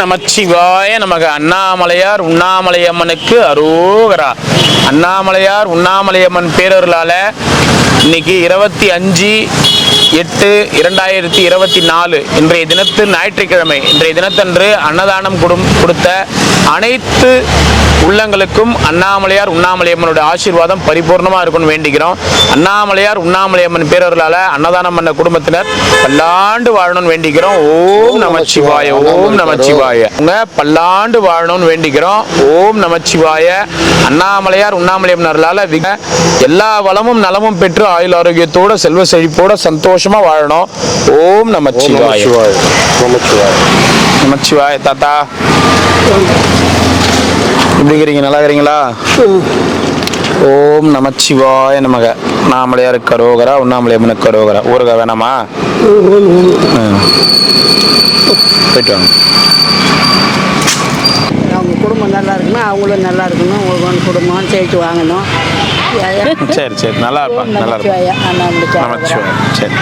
நமச்சிவாய நமக. அண்ணாமலையார் உண்ணாமலையம்மனுக்கு அரோகரா. அண்ணாமலையார் உண்ணாமலையம்மன் பேரருளால இன்னைக்கு 25/8/2024 இன்றைய தினத்து ஞாயிற்றுக்கிழமை. இன்றைய தினத்தன்று அன்னதானம் கொடுத்த அனைத்து உள்ளங்களுக்கும் அண்ணாமலையார் உண்ணாமலையம்மனுடைய ஆசீர்வாதம் பரிபூர்ணமா இருக்கும்னு வேண்டிக்கிறோம். அண்ணாமலையார் உண்ணாமலையம்மன் பேரருளால அன்னதானம் பண்ண குடும்பத்தினர் பல்லாண்டு வாழணும்னு வேண்டிக்கிறோம். ஓம் நமச்சிவாய, ஓம் நமச்சிவாய. உங்க பல்லாண்டு வாழணும்னு வேண்டிக்கிறோம். ஓம் நமச்சிவாய. அண்ணாமலையார் உண்ணாமலையம்மனர்களால எல்லா வளமும் நலமும் பெற்று ஆயுள் ஆரோக்கியத்தோட செல்வ செழிப்போட சந்தோஷமா வாழணும். ஓம் நமச்சிவாய. நமச்சிவாய. தாத்தா எப்படி இருக்கிறீங்க? நல்லா இருக்கிறீங்களா? ஓம் நமச்சிவாய நமக. அண்ணாமலையாருக்கு அரோகரா, உண்ணாமலையம்மனுக்கு அரோகரா. ஊருகா வேணாமா? போயிட்டு வாங்க. அவங்க குடும்பம் நல்லா இருக்கணும், அவங்களும் நல்லா இருக்கணும். ஒவ்வொரு குடும்பம் சேர்த்து வாங்கணும். சரி சரி, நல்லா இருப்பாங்க, நல்லா இருப்பாங்க. நமச்சிவாய. சரி.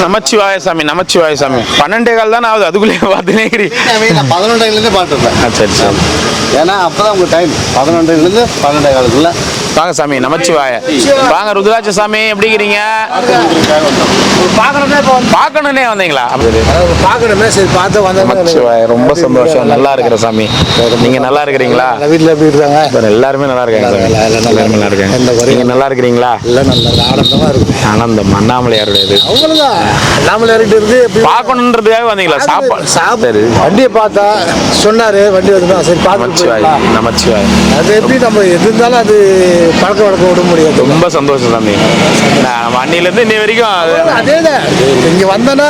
நமச்சிவாய சாமி, நமச்சிவாய சாமி. 12 தானே ஆகுது, அதுக்குள்ளே பார்த்துனே 11 பாட்டுருப்பேன். சரி சரி. ஏன்னா அப்பதான் உங்க டைம் 11 12 வாங்க சாமி. நமச்சிவாய. வாங்க ருத்ராட்ச சாமி, எப்படி இருக்கிறீங்க? பார்க்கணுன்னே வந்தீங்களா? பார்க்கணுமே, சரி பார்த்து வந்தேன். நமச்சிவாய. ரொம்ப சந்தோஷம். நல்லா இருக்கிற சாமி. நீங்க நல்லா இருக்கிறீங்களா? வீட்டில் எப்படி இருக்காங்க? எல்லாருமே நல்லா இருக்காங்க சாமி. எல்லாருமே நல்லா இருக்காங்க. நீங்க நல்லா இருக்கிறீங்களா? எல்லாம் நல்லா ஆனந்தமா இருக்கு. ஆனந்தம். அண்ணாமலையாருடையது. அவங்களும் அண்ணாமலையார்கிட்ட இருந்து பார்க்கணுன்றதுக்காக வந்தீங்களா? சாப்பாடு வண்டியை பார்த்தா சொன்னாரு, வண்டி வந்துதான். சரி பார்த்து. நமச்சிவாய. அது எப்படி நம்ம எது இருந்தாலும் அது பழக்க வழக்கம் விட முடியாது. ரொம்ப சந்தோஷம் சாமி. வண்டியிலேருந்து இன்னி வரைக்கும் அதேதான். இங்கே வந்தோன்னா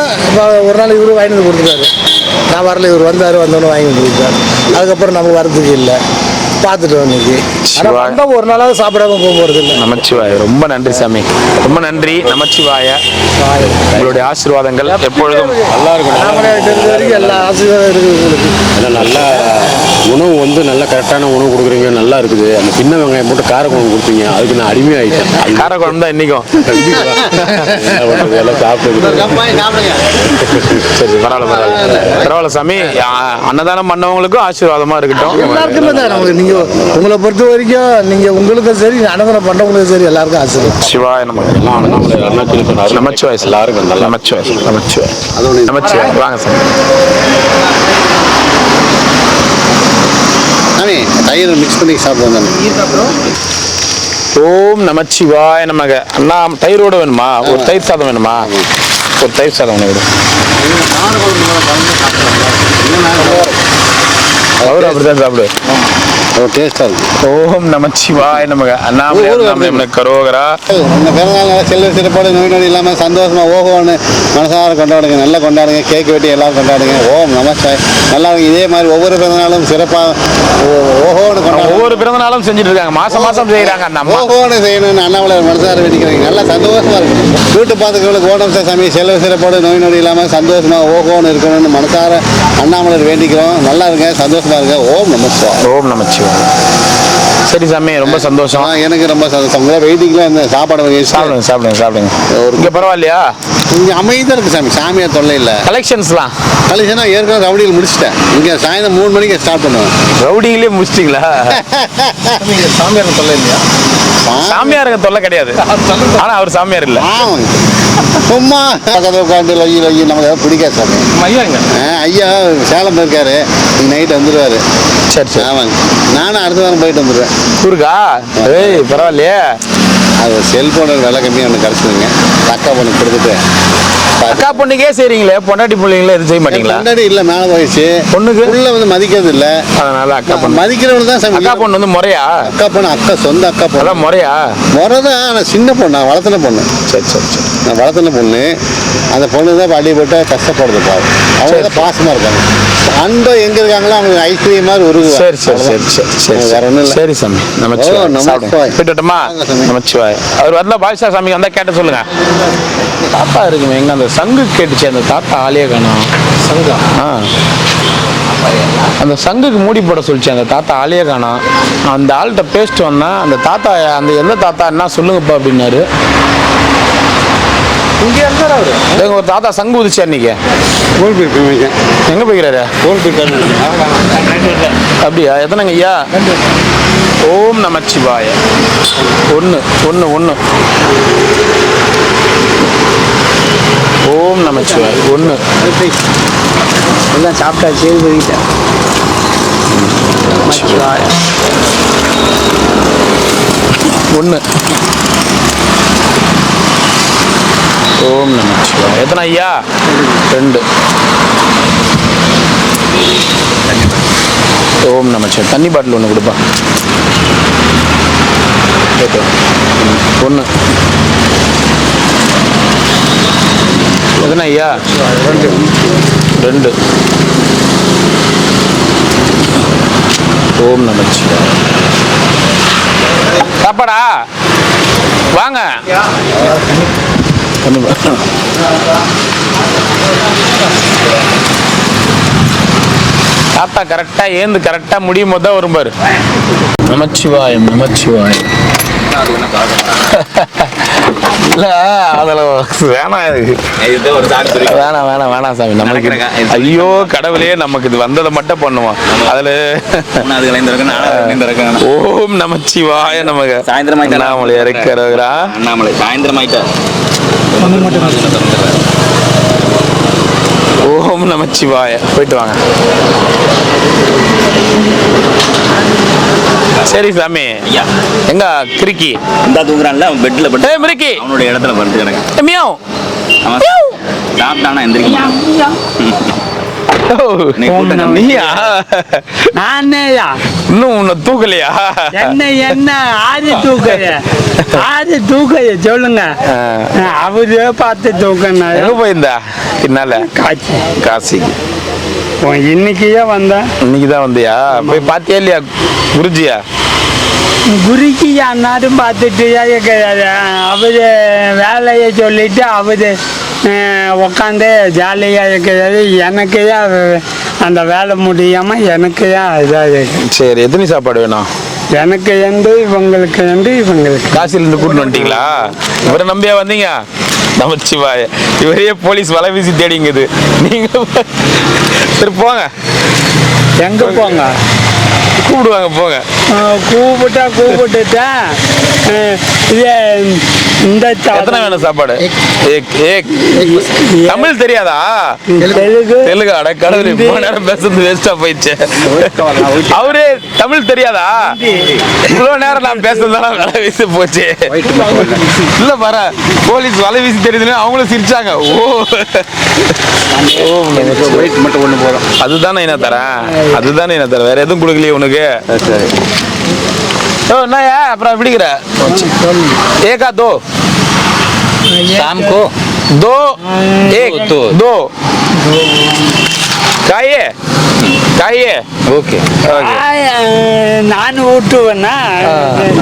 ஒரு நாள் இவரு வாங்கி வந்து கொடுத்துட்டாரு. நான் வரல, இவர் வந்தோன்னு வாங்கி வந்து கொடுத்தாரு. அதுக்கப்புறம் நம்ம வரதுக்கு இல்லை, பார்த்துட்டோம். இன்னைக்கு ஒரு நாளாவது சாப்பிடாம போக போறது இல்லை. நமச்சிவாய. ரொம்ப நன்றி சாமி, ரொம்ப நன்றி. நமச்சிவாய. உங்களுடைய ஆசீர்வாதங்கள் எப்பொழுதும் நல்லா இருக்கும். வரைக்கும் எல்லா ஆசீர்வாதம் இருக்குது உங்களுக்கு. நல்ல உணவு வந்து நல்ல கரெக்டான உணவு கொடுக்குறீங்க, நல்லா இருக்குது. அந்த சின்ன வெங்காயம் போட்டு காரக்குழம்பு கொடுத்தீங்க, அதுக்கு நான் அடிமையாயிட்டேன். காரக்குழம்பு தான் இன்னைக்கும் எல்லாம் சாப்பிட்டு. சரி, பரவாயில்ல பரவாயில்ல பரவாயில்ல சாமி. அன்னதானம் பண்ணவங்களுக்கும் ஆசீர்வாதமா இருக்கட்டும். எல்லாருக்குமே தான் நமக்கு. நீங்க உங்களை பொறுத்த வரைக்கும் நீங்க உங்களுக்கும் சரி, அன்னதானம் பண்றவங்களுக்கும் சரி, எல்லாருக்கும் ஆசீர்வாதம். சிவாய நமக்கு. நமச்சிவாய. எல்லாருக்கும் நமச்சிவாய. நமச்சிவாய. நமச்சிவாய. வாங்க சாமி. தயிர் மிக்ஸ் பண்ணி சாப்பிடுவோம். ஓம் நமச்சிவாய நமக. அண்ணா தயிரோட வேணுமா? ஒரு தயிர் சாதம் வேணுமா? ஒரு தயிர் சாதம் வேணும். அவரும் அப்படிதான் சாப்பிடு. ஓம் நமச்சிவாய நமக. அண்ணாமலையார் கரோகரா. இந்த பிறந்தநாள் செல்வ சிறப்போடு நோய் நொடி இல்லாமல் சந்தோஷமா ஓகோன்னு மனசார கொண்டாடுங்க. நல்லா கொண்டாடுங்க. கேக் வெட்டி எல்லாரும் கொண்டாடுங்க. ஓம் நமச்சிவாய. நல்லா இதே மாதிரி ஒவ்வொரு பிறந்தநாளும் சிறப்பாக ஓஹோன்னு கொண்டாடுங்க. ஒவ்வொரு பிறந்தநாளும் செஞ்சுட்டு இருக்காங்க. மாசம் மாசம் செய்யறாங்க. ஓஹோன்னு செய்யணும்னு அண்ணாமலையார் மனசார வேண்டிக்கிறாங்க. நல்லா சந்தோஷமா இருக்கு. வீட்டு பார்த்துக்கிறவங்களுக்கு ஓணம் சாமி செல்வ சிறப்போடு நோய் நொடி இல்லாமல் சந்தோஷமா ஓஹோன்னு இருக்கணும்னு மனசார அண்ணாமலையார் வேண்டிக்கிறோம். நல்லா இருங்க, சந்தோஷமா இருங்க. ஓம் நமச்சிவாய. ஓம் நமச்சிவாய. சரி சாமி, ரொம்ப சந்தோஷம். எனக்கு ரொம்ப சந்தோஷம். வெயிட்டிங்லாம் இந்த சாப்பாடு சாப்பிடுங்க சாப்பிடுங்க சாப்பிடுங்க. இங்க பரவாயில்லையா? இங்கே அமைதியாக இருக்கு சாமி. சாமியார் தொல்லை இல்லை. கலெக்ஷன்ஸ்லாம் கலெக்ஷனா ஏற்கனவே ரவுடியில் முடிச்சிட்டேன். இங்கே சாயந்தரம் 3 மணிக்கு ஸ்டார்ட் பண்ணுவேன். ரவுடிங்களே முடிச்சிட்டீங்களா? சாமியார் தொல்லை இல்லையா? சாமியாருங்க தொல்லை கிடையாது. ஆனா அவர் சாமியார் இல்லை. சும்மா பக்கத்தில் உட்காந்து லொய்யி நமக்கு ஏதாவது பிடிக்காது சாமி. ஐயா சேலம் போயிருக்காரு, நைட்டு வந்துடுவாரு. சரி சரி. ஆமாங்க. நானும் அடுத்த வாரம் போயிட்டு வந்துடுவேன். ஊருக்கா? ஏய் பரவாயில்லையே. அது செல்போனோட விலை கம்மியாக ஒன்று கிடச்சிதுங்க. அக்கா பொண்ணு கொடுத்துட்டு. அக்கா பொண்ணுக்கே செய்றீங்களே, பொண்டாட்டி பிள்ளைங்களே எதுவும் செய்ய மாட்டீங்களா? பொண்டாட்டி இல்லை, மேலே போயிடுச்சு. பொண்ணுக்கு உள்ள வந்து மதிக்கிறது இல்லை. அதனால அக்கா பொண்ணு மதிக்கிறவங்க தான் சாமி. அக்கா பொண்ணு வந்து முறையா? அக்கா பொண்ணு அக்கா சொந்த அக்கா பொண்ணு முறையா? முறை தான். ஆனால் சின்ன பொண்ணு, நான் வளர்த்தின பொண்ணு. சரி சரி சரி. நான் வளர்த்தின பொண்ணு. அந்த பொண்ணு தான் அடிபட்டு கஷ்டப்படுது பாரு. அவங்க தான் பாசமாக இருக்காங்க. அன்பை எங்கே இருக்காங்களோ அவங்களுக்கு ஐஸ்கிரீம் மாதிரி உருவாங்க. சரி சரி சரி சரி சரி. வேற ஒன்றும் இல்லை. சரி சாமி. நமச்சிவாய. போயிட்டுமா? நமச்சிவாய. அவர் வரல பாய்ஷா சாமி வந்தால் கேட்ட சொல்லுங்க. தாத்தா இருக்குமே எங்க அந்த சங்கு கேட்டுச்சு. அந்த தாத்தா ஆளே காணோம். சங்கா? அந்த சங்குக்கு மூடி போட சொல்லிச்சு. அந்த தாத்தா ஆளே காணோம். அந்த ஆள்கிட்ட பேசிட்டு வந்தேன். அந்த தாத்தா அந்த எந்த தாத்தா என்ன சொல்லுங்கப்பா அப்படின்னாரு. இங்கே இருந்தா எங்க ஒரு தாத்தா சங்கு உதிச்சா இன்னைக்கு கோல் போயிருக்கீங்க எங்க போய்க்கிறாரு? கோல் போயிருக்காரு. அப்படியா? எத்தனைங்க ஐயா? ஓம் நமச்சிவாய. ஒன்று ஒன்று ஒன்று. ஓம் நமச்சிவாய. ஒன்று. எல்லாம் சாப்பிட்டாச்சு போயிட்டேன். நமச்சிவாய. ஒன்று. ஓம் நமச்சிவாய. எத்தனை ஐயா? 2. ஓம் நமச்சிவாய. தண்ணி பாட்டில் ஒன்று கொடுப்பா. 1. எத்தனை ஐயா? 2. ஓம் நமச்சிவாய. சாப்பாடா வாங்க. தாத்தா கரெக்டா ஏந்து கரெக்டா முடியும் போது தான் வரும் பாரு. நமச்சிவாயம் நமச்சிவாயம். இல்ல அதுல வேணாம், வேணாம் வேணாம் வேணாம் சாமி. நமக்கு ஐயோ கடவுளே, நமக்கு இது வந்ததை மட்டும் பண்ணுவோம். அதுல ஓம் நமச்சிவாய நமக்கு. சாயந்தரம் அண்ணாமலை இறக்கிறவரா? அண்ணாமலை சாயந்தரம் ஆயிட்டா. ஓம் நமச்சிவாய. போயிட்டு வாங்க. சரி சாமி. ஐயா எங்க கிறுக்கி இந்த தூங்குறான்ல, அவன் பெட்ல பட்டு ஏய் மிருக்கி அவனோட இடத்துல படுத்து கிடக்கு. மியாவ். அவன் சாப்பிட்டானா எந்திரிக்க நீயா? நானேயா? இன்னும் உன்னை தூக்கலையா? என்ன ஆறு தூக்கைய சொல்லுங்க. அவரு பார்த்து தூக்கணும். எங்க போயிருந்தா பின்னால? காட்சி காசிக்கு. இன்னைக்குயே வந்தேன். இன்னைக்குதான் வந்தியா? போய் பாத்தியா இல்லையா குருஜியா? குருக்கி அன்னாரும் பார்த்துட்டு அவரு வேலையை சொல்லிட்டு அவரு உக்காந்து ஜாலியாக இருக்கிறது. எனக்கு அந்த வேலை முடியாம எனக்கு இதாக. சரி, எத்தனை சாப்பாடு வேணும்? எனக்கு இவங்களுக்கு இவங்களுக்கு. காசில இருந்து கூட்டிட்டு வந்துட்டீங்களா? இவரை நம்பியா வந்தீங்க? நமச்சிவாய. இவரையே போலீஸ் வலை வீசி தேடிங்குது. நீங்க சரி போங்க. எங்க போங்க? கூப்பிடுவாங்க போங்க. கூப்பிட்டுட்டேன். இந்த எத்தனை வேணும் சாப்பாடு? தமிழ் தெரியாதா? தெலுங்கு. அட கடவுளே, இவ்வளவு நேரம் பேசுறது வேஸ்டா போயிடுச்சு. அவரே தமிழ் தெரியாதா? இவ்வளவு நேரம் நான் பேசுறதுனால வலை வீசி போச்சு. இல்ல பாரு, போலீஸ் வலை வீசி தெரியுதுன்னு அவங்களும் சிரிச்சாங்க. மட்டும் ஒண்ணு போதும். அதுதானே என்ன தரேன், அதுதானே என்ன தரேன். வேற எதுவும் கொடுக்கலையே உனக்கு? என்னயா அப்புறம் பிடிக்கிற? ஏகா தோ शाम को दो एक दो காயே காயே. ஓகே நான் ஊட்டுவேண்ணா.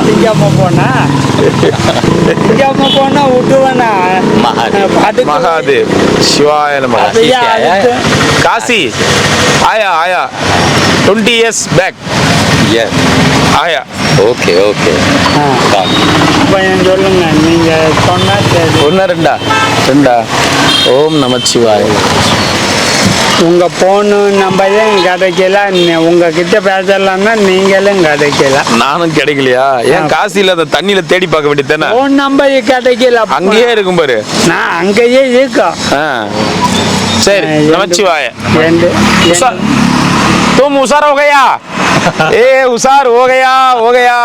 திங்காம போனா ஊட்டுவேண்ணா. महादेव शिवाय नमः. काशी आया आया 20 years back. आया. Okay okay. பையன் சொல்லுங்க, நீங்க சொன்னா சரி. 1 2 ஓம் நமச்சிவாய. உங்க போனு நம்பரும் கிடைக்கல. உங்ககிட்ட பேசலாம்னா நீங்களும் கிடைக்கல. நானும் கிடைக்கலையா? ஏன் காசில அந்த தண்ணியில தேடி பார்க்க வேண்டியதானே? போன் நம்பர் கிடைக்கல. அங்கேயே இருக்கும் பாரு. நான் அங்கேயே இருக்கோம். சரி நமச்சிவாய. ரெண்டு तुम हुशार हो गया? ए हुशार हो गया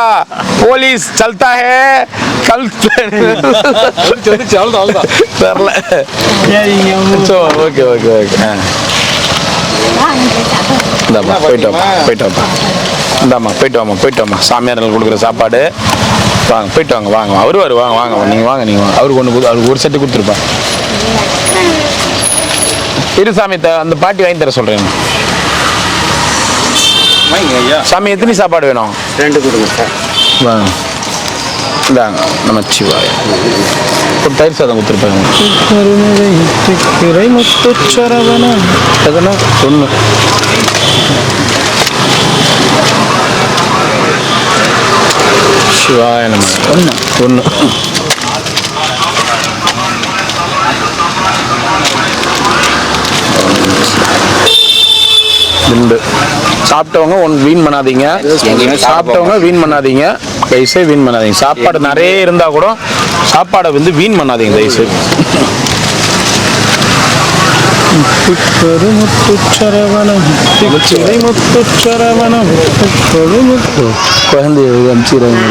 पुलिस चलता है कल. வரல. Okay okay okay. இந்தாம்மா போயிட்டு வாப்பா. இந்தாம்மா போயிட்டு வாம்மா. சாமியார்கள் கொடுக்குற சாப்பாடு. வாங்க போயிட்டு வாங்க. அவரு வாங்க நீங்கள் வாங்க. அவருக்கு அவருக்கு ஒரு செட்டு கொடுத்துருப்பா. இரு சாமி, அந்த பாட்டி வாங்கி தர சொல்கிறேன். சாமி எத்தனை சாப்பாடு வேணும்? 2 கொடுங்க சார். வாங்க இந்தாங்க. நமச்சிவாய. ஒரு தயிர் சாதம் கொடுத்துருப்பாங்க. எதனா ஒன்று. சிவாய நம்ம ஒன்று. 2 சாப்பிட்டவங்க வீண் பண்ணாதீங்க. எங்கேயுமே சாப்பிட்டவங்க வீண் பண்ணாதீங்க, தயவுசெய்து வீண் பண்ணாதீங்க. சாப்பாடு நிறைய இருந்தா கூட சாப்பாடை வந்து வீண் பண்ணாதீங்க தயவுசெய்து. குழந்தைய அனுப்பிச்சிடுறாங்க.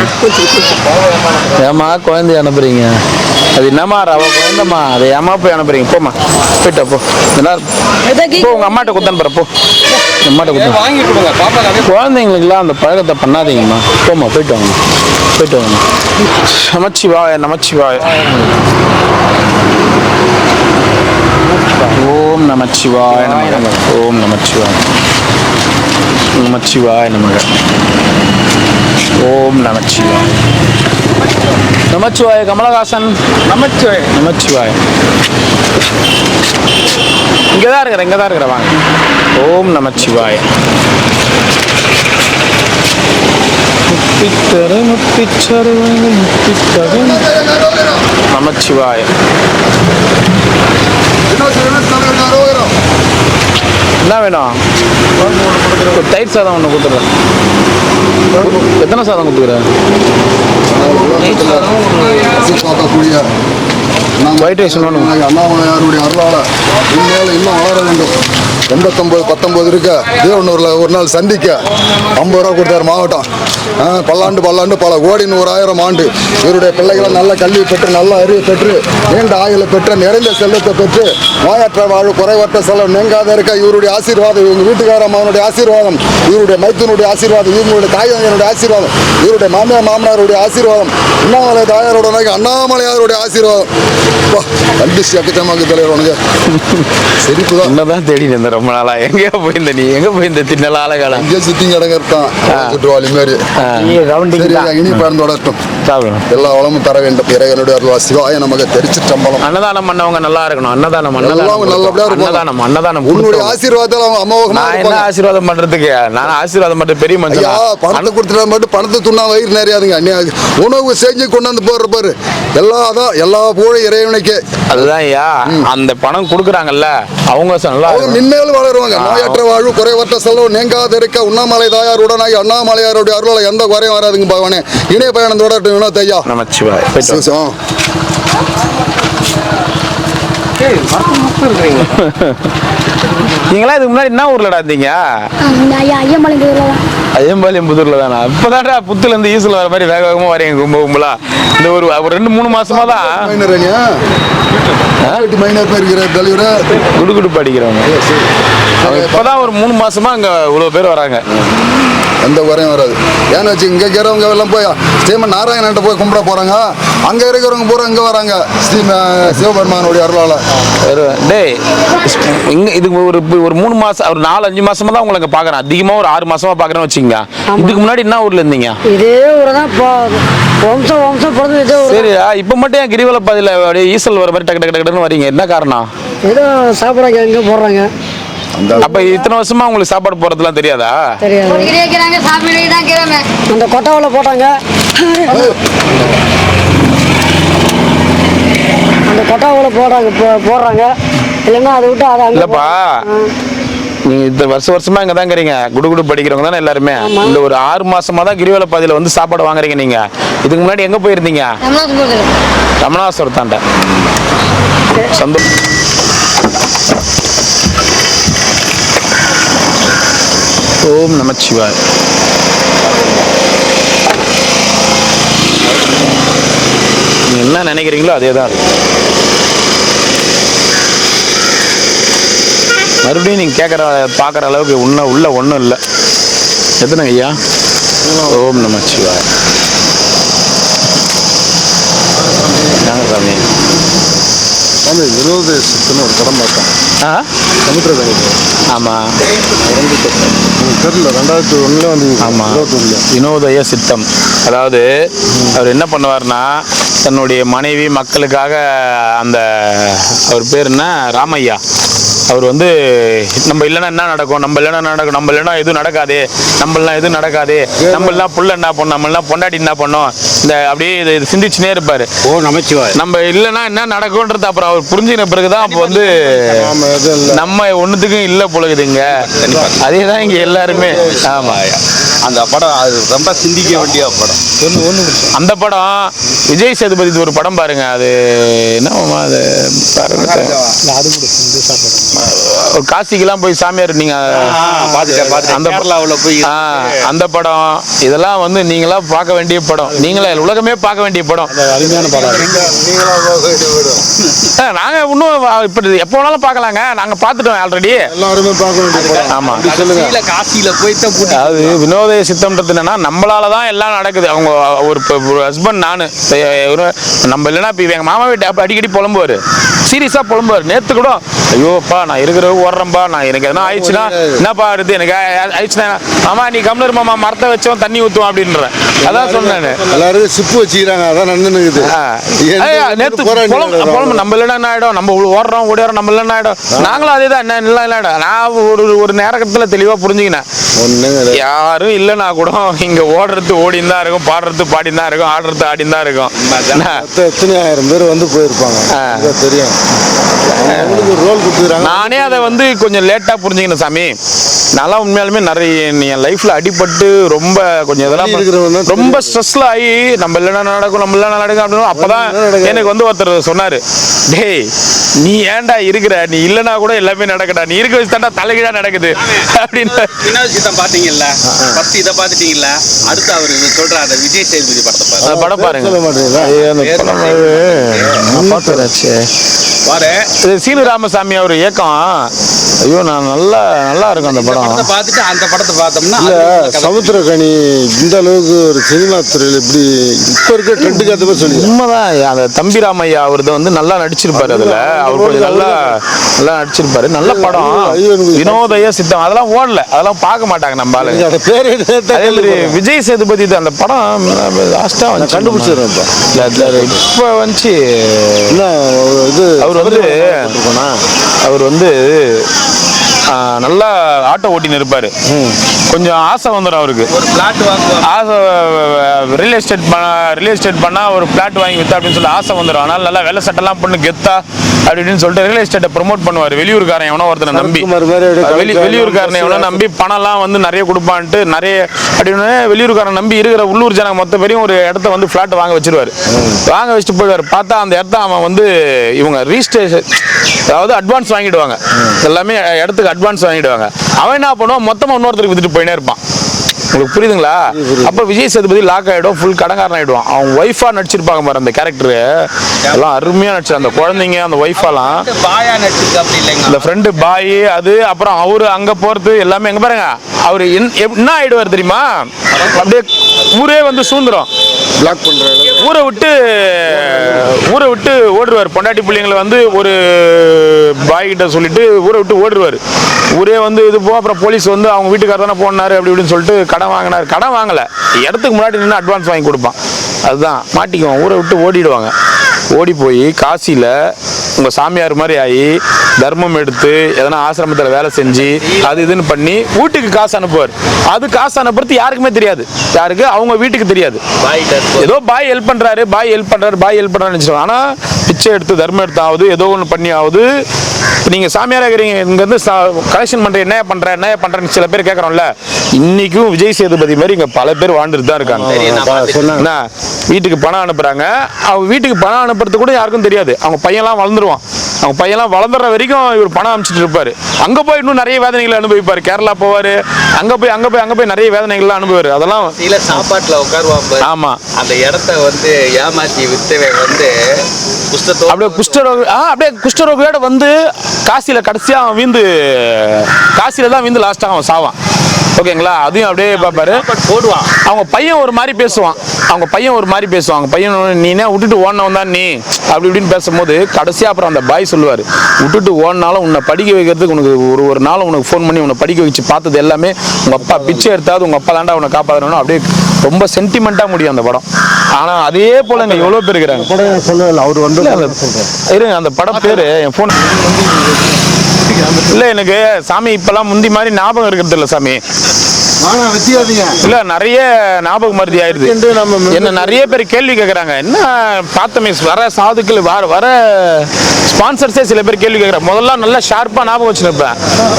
ஏமா குழந்தைய அனுப்புறீங்க? அது என்னம்மா ரவ குழந்தைம்மா, அதை ஏமா போய் அனுப்புறீங்க? போம்மா, போயிட்டா போ. போ உங்க அம்மாட்ட குத்தன் போ. அம்மாட்ட குத்தன் வாங்கி கொடுங்க பாப்பா. குழந்தைங்களுக்குலாம் அந்த பழக்கத்தை பண்ணாதீங்கம்மா. போம்மா, போயிட்டு வாங்க, போயிட்டு வாங்க. நமச்சிவாய நமச்சிவாய. ஓம் நமச்சிவாய நமக. ஓம் நமச்சிவாய நமச்சிவாய நமக. ஓம் நமச்சிவாய நமச்சிவாய. கமலஹாசன் நமச்சிவாய நமச்சிவாய. இங்கே தான் இருக்கிற வாங்க. ஓம் நமச்சிவாய. நமச்சிவாய. என்ன வேணும்? தயிர் சாதம் ஒன்று கொடுத்துட்றேன். எத்தனை சாதம் கொடுத்துக்கிறேன்? ஒயிட் ரைஸ் ஒன்று. அண்ணாமலையாருடைய அருளால் இனிமேல் இன்னும் வளர வேண்டும். 89-19 இருக்க தேவனூரில் ஒரு நாள் சந்திக்க 50 ரூபா கொடுத்தாரு மாவட்டம். பல்லாண்டு பல கோடி 100,000 ஆண்டு இவருடைய பிள்ளைகளை நல்ல கல்வி பெற்று நல்ல அறிவு பெற்று நீண்ட ஆயுளை பெற்று நிறைந்த செல்வத்தை பெற்று நோயற்ற வாழ்வு குறைவற்ற செல்வம் நீங்காத இருக்க இவருடைய ஆசீர்வாதம், இவங்க வீட்டுக்கார அம்மாவனுடைய ஆசீர்வாதம், இவருடைய மைத்தனுடைய ஆசீர்வாதம், இவங்களுடைய தாயனுடைய ஆசீர்வாதம், இவருடைய மாமனாருடைய ஆசீர்வாதம், அண்ணாமலை தாயாரோட அண்ணாமலையாருடைய ஆசீர்வாதம். கண்டிச்சு அக்கச்சமாக்கு தலைவர் உனக்கு சிரிப்பு தான். என்னதான் தேடி இருந்த ரொம்ப நாளா. எங்கேயா போயிருந்த நீ? எங்க போயிருந்த தின்னல ஆளகாலம்? இங்கே சுத்தி கிடங்க இருக்கான் சுற்றுவாளி மாதிரி. இனி பயன் தொடரட்டும். எல்லா வளமும் தர வேண்டும். இறைவனுடைய அருள் சிவாய நமக்கு தெரிச்சிட்டம்பலம். அன்னதானம் பண்ணவங்க நல்லா இருக்கணும். அன்னதானம் நல்லபடியா இருக்கும். அன்னதானம் உன்னுடைய ஆசீர்வாதத்தில் அவங்க அம்மாவுக்கு நான் என்ன ஆசீர்வாதம் பண்றதுக்கு? நான் ஆசீர்வாதம் பண்ற பெரிய மனுஷன். பணத்தை கொடுத்துட்டா மட்டும் பணத்தை துண்ணா வயிறு நிறையாதுங்க. உணவு செஞ்சு கொண்டாந்து போடுற பாரு எல்லா புகழும் இறைவனுக்கே. அதுதான் ஐயா, அந்த பணம் கொடுக்குறாங்கல்ல அவங்க நல்லா மின்னேலும் வளருவாங்க. நோயற்ற வாழ்வு குறைவற்ற செல்வம் நீங்காத இருக்க உண்ணாமலை தாயார் உடனாகி அண்ணாமலையாருடைய அருளால் எந்த குறையும் வராதுங்க பகவானே. இணைய பயணம் தொடரட்டும். ஐயா நமச்சிவாய. நீங்களா இதுக்கு முன்னாடி என்ன ஊர்லடா இருந்தீங்க? ஐயம்பாளையம்புதூர்ல தானா? இப்பதான்டா புத்துல இருந்து ஈசல் வர மாதிரி வேக வேகமா வரீங்க கும்பலா. இந்த ஒரு 2-3 மாசமா தான் குடுகுடு படிக்கிறவங்க. இப்பதான் ஒரு 3 மாசமா அங்க இவ்வளவு பேர் வராங்க. எந்த குறையும் வராது. ஏன்னு வச்சு இங்கே இருக்கிறவங்க எல்லாம் போய் ஸ்ரீமன் நாராயணன்ட்ட போய் கும்பிட போகிறாங்க. அங்கே இருக்கிறவங்க பூரா இங்கே வராங்க சிவபெருமானுடைய அருளால். டேய் இங்கே இதுக்கு ஒரு 3 மாதம் ஒரு 4-5 மாதமாக தான் உங்களை பார்க்குறேன். அதிகமாக ஒரு 6 மாதமாக பார்க்குறேன்னு வச்சுங்க. இதுக்கு முன்னாடி என்ன ஊரில் இருந்தீங்க? இதே ஊர் தான். வம்சம் பிறந்து இதே ஊர். சரியா, இப்போ மட்டும் என் கிரிவல பாதையில் அப்படியே ஈசல் வர மாதிரி டக்கு டக்குன்னு வரீங்க. என்ன காரணம்? ஏதோ சாப்பிட்றாங்க, எங்கே போடுறாங்க. அப்ப இத்தனை வருஷமா உங்களுக்கு சாப்பாடு போறதுலாம் தெரியாதா? தெரியாது. அந்த கொட்டாவில் போட்டாங்க. அந்த கொட்டாவில் போடுறாங்க. இல்லைன்னா அதை விட்டு அதை இல்லப்பா, நீங்க இந்த வருஷமா இங்க தான் இருக்கிறீங்க. குடுகுடு படிக்கிறவங்க தானே எல்லாருமே. இந்த ஒரு 6 மாசமா தான் கிரிவல பாதையில வந்து சாப்பாடு வாங்குறீங்க. நீங்க இதுக்கு முன்னாடி எங்க போயிருந்தீங்க? ரமணாசுரம் தாண்ட. சந்தோஷம். ஓம் நமச்சிவாய். நீங்க என்ன நினைக்கிறீங்களோ அதே தான். மறுபடியும் நீங்க பார்க்குற அளவுக்கு உள்ள ஒன்றும் இல்லை. எத்தனை ஐயா? ஓம் நமச்சிவாய். நாங்கள் சாமி சாமி 20 ஒரு படம் பார்த்தேன். சமுத்திரக்கணி. ஆமாம், தெரியல 2001 வந்து. ஆமாம், வினோதய சித்தம். அதாவது அவர் என்ன பண்ணுவார்னா தன்னுடைய மனைவி மக்களுக்காக அந்த அவர் பேர் என்ன ராமையா அவர் வந்து நம்ம இல்லைன்னா என்ன நடக்கும், நம்ம இல்லைன்னா நடக்கும், நம்ம இல்லைன்னா எதுவும் நடக்காது, நம்மளாம் எதுவும் நடக்காது, நம்மளாம் புள்ள என்ன பண்ணோம், நம்மளாம் பொண்டாட்டி என்ன பண்ணோம், இந்த அப்படியே இது சிந்திச்சுனே இருப்பாரு. ஓ நமச்சிவாய். நம்ம இல்லைன்னா என்ன நடக்கும்ன்றது அப்புறம் அவர் புரிஞ்சுக்கின பிறகுதான் அப்போ வந்து நம்ம ஒன்றுத்துக்கும் இல்லை பொழுதுங்க. அதே தான் இங்கே எல்லாருமே. ஆமா, அந்த படம் அது ரொம்ப சிந்திக்க வேண்டிய படம். அந்த படம் விஜய் சேதுபதி ஒரு படம் பாருங்க, அது என்ன அது பாருங்க, ஒரு காசிக்கெல்லாம் போய் சாமியார் நீங்க அந்த கேரளாவில் போய் அந்த படம் இதெல்லாம் வந்து நீங்களா பார்க்க வேண்டிய படம், நீங்களா உலகமே பார்க்க வேண்டிய படம். அருமையான படம். நாங்க இன்னும் இப்ப எப்போ வேணாலும் பார்க்கலாங்க, நாங்க பார்த்துட்டோம் ஆல்ரெடி. எல்லாருமே பார்க்க வேண்டிய படம். ஆமா, காசியில போயிட்டு அதாவது வினோத சித்தம்ன்றது என்னன்னா நம்மளாலதான் எல்லாம் நடக்குது. அவங்க ஒரு ஹஸ்பண்ட் நானு நம்ம இல்லைன்னா இப்ப எங்க மாமா வீட்டு அடிக்கடி புலம்புவாரு, சீரியஸா புலம்புவாரு. நேத்து கூட ஐயோப்பா நான் இருக்கிற ஓடுறேன்பா, நான் எனக்கு எதனா ஆயிடுச்சுன்னா என்னப்பா அடுத்து எனக்கு ஆயிடுச்சுன்னா மாமா நீ கம்னர் மாமா மரத்தை வச்சோம் தண்ணி ஊற்றுவோம் அப்படின்ற. அதான் சொன்னேன், எல்லாரும் சிப்பு வச்சுக்கிறாங்க, அதான் நடந்துனுக்குது. நேத்து நம்ம இல்லைன்னா என்ன ஆயிடும், நம்ம ஓடுறோம் ஓடிறோம், நம்ம இல்லைன்னா ஆயிடும். நாங்களும் அதே தான், என்ன இல்லை இல்லைடா. நான் ஒரு நேரத்துல தெளிவா புரிஞ்சுக்கினேன், யாரும் இல்லைன்னா கூட இங்க ஓடுறது ஓடின்னு தான் இருக்கும், பாடுறது பாடின்னு தான் இருக்கும், ஆடுறது ஆடின்னு தான் இருக்கும். எத்தனை ஆயிரம் பேர் வந்து போயிருப்பாங்க தெரியும். ரோல் கொடுத்துறாங்க. நானே அதை வந்து கொஞ்சம் லேட்டா புரிஞ்சுக்கினேன் சாமி. நல்லா உண்மையாலுமே நிறைய என் லைஃப்ல அடிபட்டு ரொம்ப கொஞ்சம் இதெல்லாம் ரொம்ப ஸ்ட்ரெஸ்ல ஆகி நம்ம இல்லைன்னா நடக்கும், நம்ம இல்லைன்னா நடக்கும் அப்படின்னு. அப்பதான் எனக்கு வந்து ஒருத்தர் சொன்னாரு, டேய் நீ ஏன்டா இருக்கிற, நீ இல்லைன்னா கூட எல்லாமே நடக்கடா, நீ இருக்க வச்சு தாண்டா தலைகீழா நடக்குது அப்படின்னு. வினோத சித்தம் பாத்தீங்கல்ல, ஃபர்ஸ்ட் இதை பாத்துட்டீங்கல்ல, அடுத்து அவர் சொல்ற அந்த விஜய் சேதுபதி படத்தை பாருங்க. அந்த படம் பாருங்க. சீனு ராமசாமி அவர் இயக்கம். ஐயோ நான் நல்லா இருக்கும் அந்த படம். பார்த்துட்டு அந்த படத்தை பார்த்தோம்னா சமுத்திரக்கனி இந்த அளவுக்கு ஒரு சினிமா துறையில் இப்படி இப்ப இருக்க ட்ரெண்டுக்கு அது மாதிரி சொல்லி உண்மைதான். அந்த தம்பிராமையா அவரது வந்து நல்லா நடிச்சிருப்பாரு, அதுல அவர் கொஞ்சம் நல்லா நடிச்சிருப்பாரு. நல்ல படம், வினோதய சித்தம். அதெல்லாம் ஓடல, அதெல்லாம் பார்க்க மாட்டாங்க நம்ம ஆளுங்க. அதே மாதிரி விஜய் சேதுபதி அந்த படம் லாஸ்டா வந்து கண்டுபிடிச்சிருந்தேன் இப்ப வந்துச்சு. அவர் வந்து நல்லா ஆட்டோ ஓட்டின்னு இருப்பாரு. கொஞ்சம் ஆசை வந்துடும் அவருக்கு, ஒரு பிளாட் வாங்குவாங்க, ஆசை ரியல் எஸ்டேட் பண்ணா ஒரு பிளாட் வாங்கி வித்தா அப்படின்னு சொல்லி ஆசை வந்துடும். அதனால நல்லா வேலை சட்டெல்லாம் பண்ணு கெத்தா அப்படின்னு சொல்லிட்டு ரியல் எஸ்டேட்டை ப்ரொமோட் பண்ணுவார். வெளியூர்காரன் எவனோ ஒருத்தனை நம்பி, வெளியூர்காரனை எவனோ நம்பி பணம்லாம் வந்து நிறைய கொடுப்பான்ட்டு நிறைய அப்படின்னு வெளியூர்காரன் நம்பி இருக்கிற உள்ளூர் ஜனங்க மொத்த பேரையும் ஒரு இடத்த வந்து பிளாட் வாங்க வச்சிருவாரு. வாங்க வச்சுட்டு போயிடுவார். பார்த்தா அந்த இடத்த அவன் வந்து இவங்க ரீஸ்டேஷன், அதாவது அட்வான்ஸ் வாங்கிடுவாங்க, எல்லாமே இடத்துக்கு அட்வான்ஸ் வாங்கிடுவாங்க. அவன் என்ன பண்ணுவான், மொத்தமாக இன்னொருத்தருக்கு வித்துட்டு போயினே இருப்பான். உங்களுக்கு புரியுதுங்களா? அப்ப விஜய் சேதுபதி லாக் ஆயிடும், ஃபுல் கடங்காரன் ஆயிடுவான். அவங்க ஒய்ஃபா நடிச்சிருப்பாங்க பாரு அந்த கேரக்டர், எல்லாம் அருமையா நடிச்சு. அந்த குழந்தைங்க அந்த ஒய்ஃபாலாம் இந்த ஃப்ரெண்டு பாய், அது அப்புறம் அவரு அங்க போறது எல்லாமே எங்க பாருங்க. அவரு என்ன ஆயிடுவார் தெரியுமா, அப்படியே ஊரே வந்து சூழ்ந்துரும், பிளாக் பண்றாங்க, ஊரை விட்டு ஓடுவார். பொண்டாட்டி பிள்ளைங்களை வந்து ஒரு பாய் கிட்ட சொல்லிட்டு ஊரை விட்டு ஓடுவார். ஊரே வந்து இது போ. அப்புறம் போலீஸ் வந்து அவங்க வீட்டுக்காரர் தானே போனாரு அப்படி இப்படின்னு சொல்லிட்டு கடன் வாங்கினார். கடன் வாங்கல, இடத்துக்கு முன்னாடி நின்று அட்வான்ஸ் வாங்கி கொடுப்பான். அதுதான் மாட்டிக்குவோம், ஊரை விட்டு ஓடிடுவாங்க. ஓடி போய் காசியில் உங்கள் சாமியார் மாதிரி ஆகி தர்மம் எடுத்து எதனா ஆசிரமத்தில் வேலை செஞ்சு அது இதுன்னு பண்ணி வீட்டுக்கு காசு அனுப்புவார். அது காசு அனுப்புறது யாருக்குமே தெரியாது, யாருக்கு அவங்க வீட்டுக்கு தெரியாது. ஏதோ பாய் ஹெல்ப் பண்ணுறாருன்னு வச்சுருவாங்க. ஆனால் பிச்சை எடுத்து தர்மம் எடுத்தாவது ஏதோ ஒன்று பண்ணி ஆகுது. இப்போ நீங்கள் சாமியாராக இருக்கிறீங்க, இங்கேருந்து கலெக்ஷன் பண்ணுற என்ன பண்ணுறேன்னு சில பேர் கேட்குறோம்ல. இன்றைக்கும் விஜய் சேதுபதி மாதிரி இங்கே பல பேர் வாழ்ந்துட்டு தான் இருக்காங்க. வீட்டுக்கு பணம் அனுப்புகிறாங்க. அவங்க வீட்டுக்கு பணம் அனுப்புறது கூட யாருக்கும் தெரியாது. அவங்க பையன்லாம் வளர்ந்துருவான். அவங்க பையன்லாம் வளர்ந்துற வரைக்கும் இவர் பணம் அனுப்பிச்சிட்டு இருப்பார். அங்கே போய் இன்னும் நிறைய வேதனைகளை அனுபவிப்பார். கேரளா போவார், அங்கே போய் நிறைய வேதனைகள்லாம் அனுபவிப்பார். அதெல்லாம் சாப்பாட்டில் உட்காருவாங்க. ஆமாம், அந்த இடத்த வந்து ஏமாற்றி வித்தவை வந்து அப்படியே குஷ்டரோகியோட வந்து காசியில் கடைசியாக அவன் காசியில் தான் வீந்து லாஸ்ட்டாக அவன் சாவான். ஓகேங்களா? அதையும் அப்படியே பார்ப்பாரு, போடுவான். அவங்க பையன் ஒரு மாதிரி பேசுவான். அவங்க பையன் நீனே விட்டுட்டு ஓடினவன் தான் நீ அப்படி இப்படின்னு பேசும்போது கடைசியாக அப்புறம் அந்த பாய் சொல்லுவார், விட்டுட்டு ஓடினாலும் உன்னை படிக்க வைக்கிறதுக்கு உனக்கு ஒரு நாள் உனக்கு ஃபோன் பண்ணி உன்னை படிக்க வச்சு பார்த்தது எல்லாமே உங்கள் அப்பா பிச்சை எடுத்தாவது உங்கள் அப்பா தாண்டா உன்னை காப்பாற்றணும். அப்படியே ரொம்ப சென்டிமெண்ட்டாக முடியும் அந்த படம். ஆனால் அதே போல் இங்கே எவ்வளோ பேர் இருக்கிறாங்க. சொல்லல அவர் வந்து இருங்க, அந்த படம் பேர் என் ஃபோன் இல்லை எனக்கு சாமி இப்பெல்லாம் முந்தி மாதிரி ஞாபகம் இருக்கிறது இல்லை சாமி. இல்ல நிறைய ஞாபக மருதி ஆயிடுது. என்ன நிறைய பேர் கேள்வி கேட்கறாங்க, என்ன பார்த்தமே வர சாதுக்கள் வர ஸ்பான்சர்ஸே சில பேர் கேள்வி கேட்கறாங்க. முதல்ல நல்லா ஷார்ப்பா ஞாபகம் வச்சுருப்பேன்.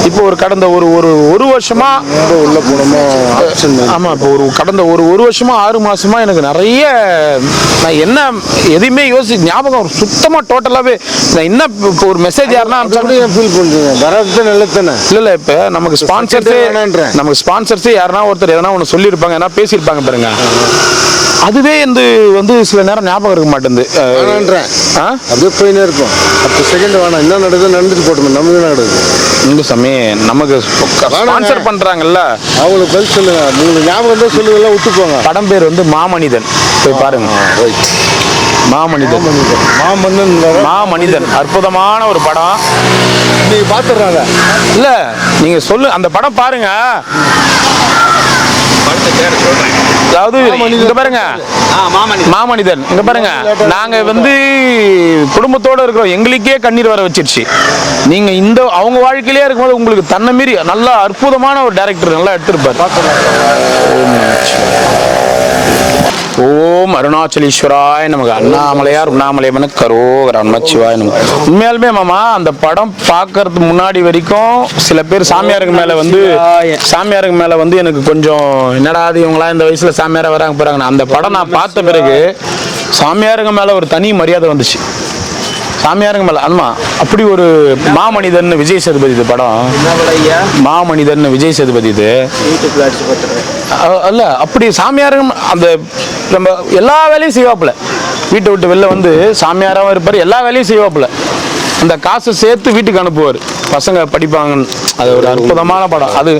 இப்போ ஒரு கடந்த ஒரு வருஷமா உள்ள போனோமோ ஆமா, இப்போ கடந்த ஒரு வருஷமா 6 மாசமா எனக்கு நிறைய நான் என்ன எதையுமே ஞாபகம் சுத்தமா டோட்டலாவே நான் என்ன இப்போ ஒரு மெசேஜ் யாருன்னா ஃபீல் பண்றீங்க வரது நல்லதுதானே. இல்ல இப்ப நமக்கு ஸ்பான்சர்ஸே யாருன்னா ஒருத்தர் எதனா ஒன்று சொல்லியிருப்பாங்க, எதனா பேசியிருப்பாங்க பாருங்க, அதுவே வந்து சில நேரம் ஞாபகம் இருக்க மாட்டேங்குது. அப்படியே போயினே இருக்கும். 10 செகண்ட் வேணாம், என்ன நடந்துட்டு போட்டோம், நமக்கு நடக்குது இந்த சமயம் நமக்கு ஸ்பான்சர் பண்றாங்கல்ல, அவங்களுக்கு பதில் சொல்லுங்க. உங்களுக்கு ஞாபகம் தான் சொல்லுங்க, விட்டுப்போங்க. படம் பேர் வந்து மாமனிதன், போய் பாருங்க. மாமனிதன் அற்புதமான ஒரு படம். நீங்க பாத்துறாங்க இல்ல நீங்க சொல்லு, அந்த படம் பாருங்க. அதாவது இங்க பாருங்க, மாமனிதன் இங்க பாருங்க, நாங்க வந்து குடும்பத்தோட இருக்கிறோம், எங்களுக்கே கண்ணீர் வர வச்சிருச்சு. நீங்க இந்த அவங்க வாழ்க்கையிலே இருக்கும்போது உங்களுக்கு தன்னை மீறி நல்ல அற்புதமான ஒரு டைரக்டர் நல்லா எடுத்திருப்பார். ஓம் அருணாச்சலேஸ்வராய நமக்கு, அண்ணாமலையார் உண்ணாமலையம்மனு கரோகர நமச்சிவாய நமக்கு. உண்மையாலுமே மாமா அந்த படம் பார்க்கறதுக்கு முன்னாடி வரைக்கும் சில பேர் சாமியாருக்கு மேல வந்து எனக்கு கொஞ்சம் என்னடா அது இவங்களா இந்த வயசுல சாமியாரா வராங்க போறாங்க. அந்த படம் நான் பார்த்த பிறகு சாமியாருங்க மேல ஒரு தனி மரியாதை வந்துச்சு. சாமியாருங்க மேல ஆமா, அப்படி ஒரு மாமனிதன் விஜய் சேதுபதி இது படம். மாமனிதன் விஜய் சேதுபதி இது அல்ல, அப்படி சாமியாருங்க அந்த நம்ம எல்லா வேலையும் செய்வாப்புல, வீட்டை விட்டு வெளில வந்து சாமியாராகவும் இருப்பார், எல்லா வேலையும் செய்வாப்புல. அந்த காசை சேர்த்து வீட்டுக்கு அனுப்புவார், பசங்க படிப்பாங்கன்னு. அது ஒரு அற்புதமான படம். அது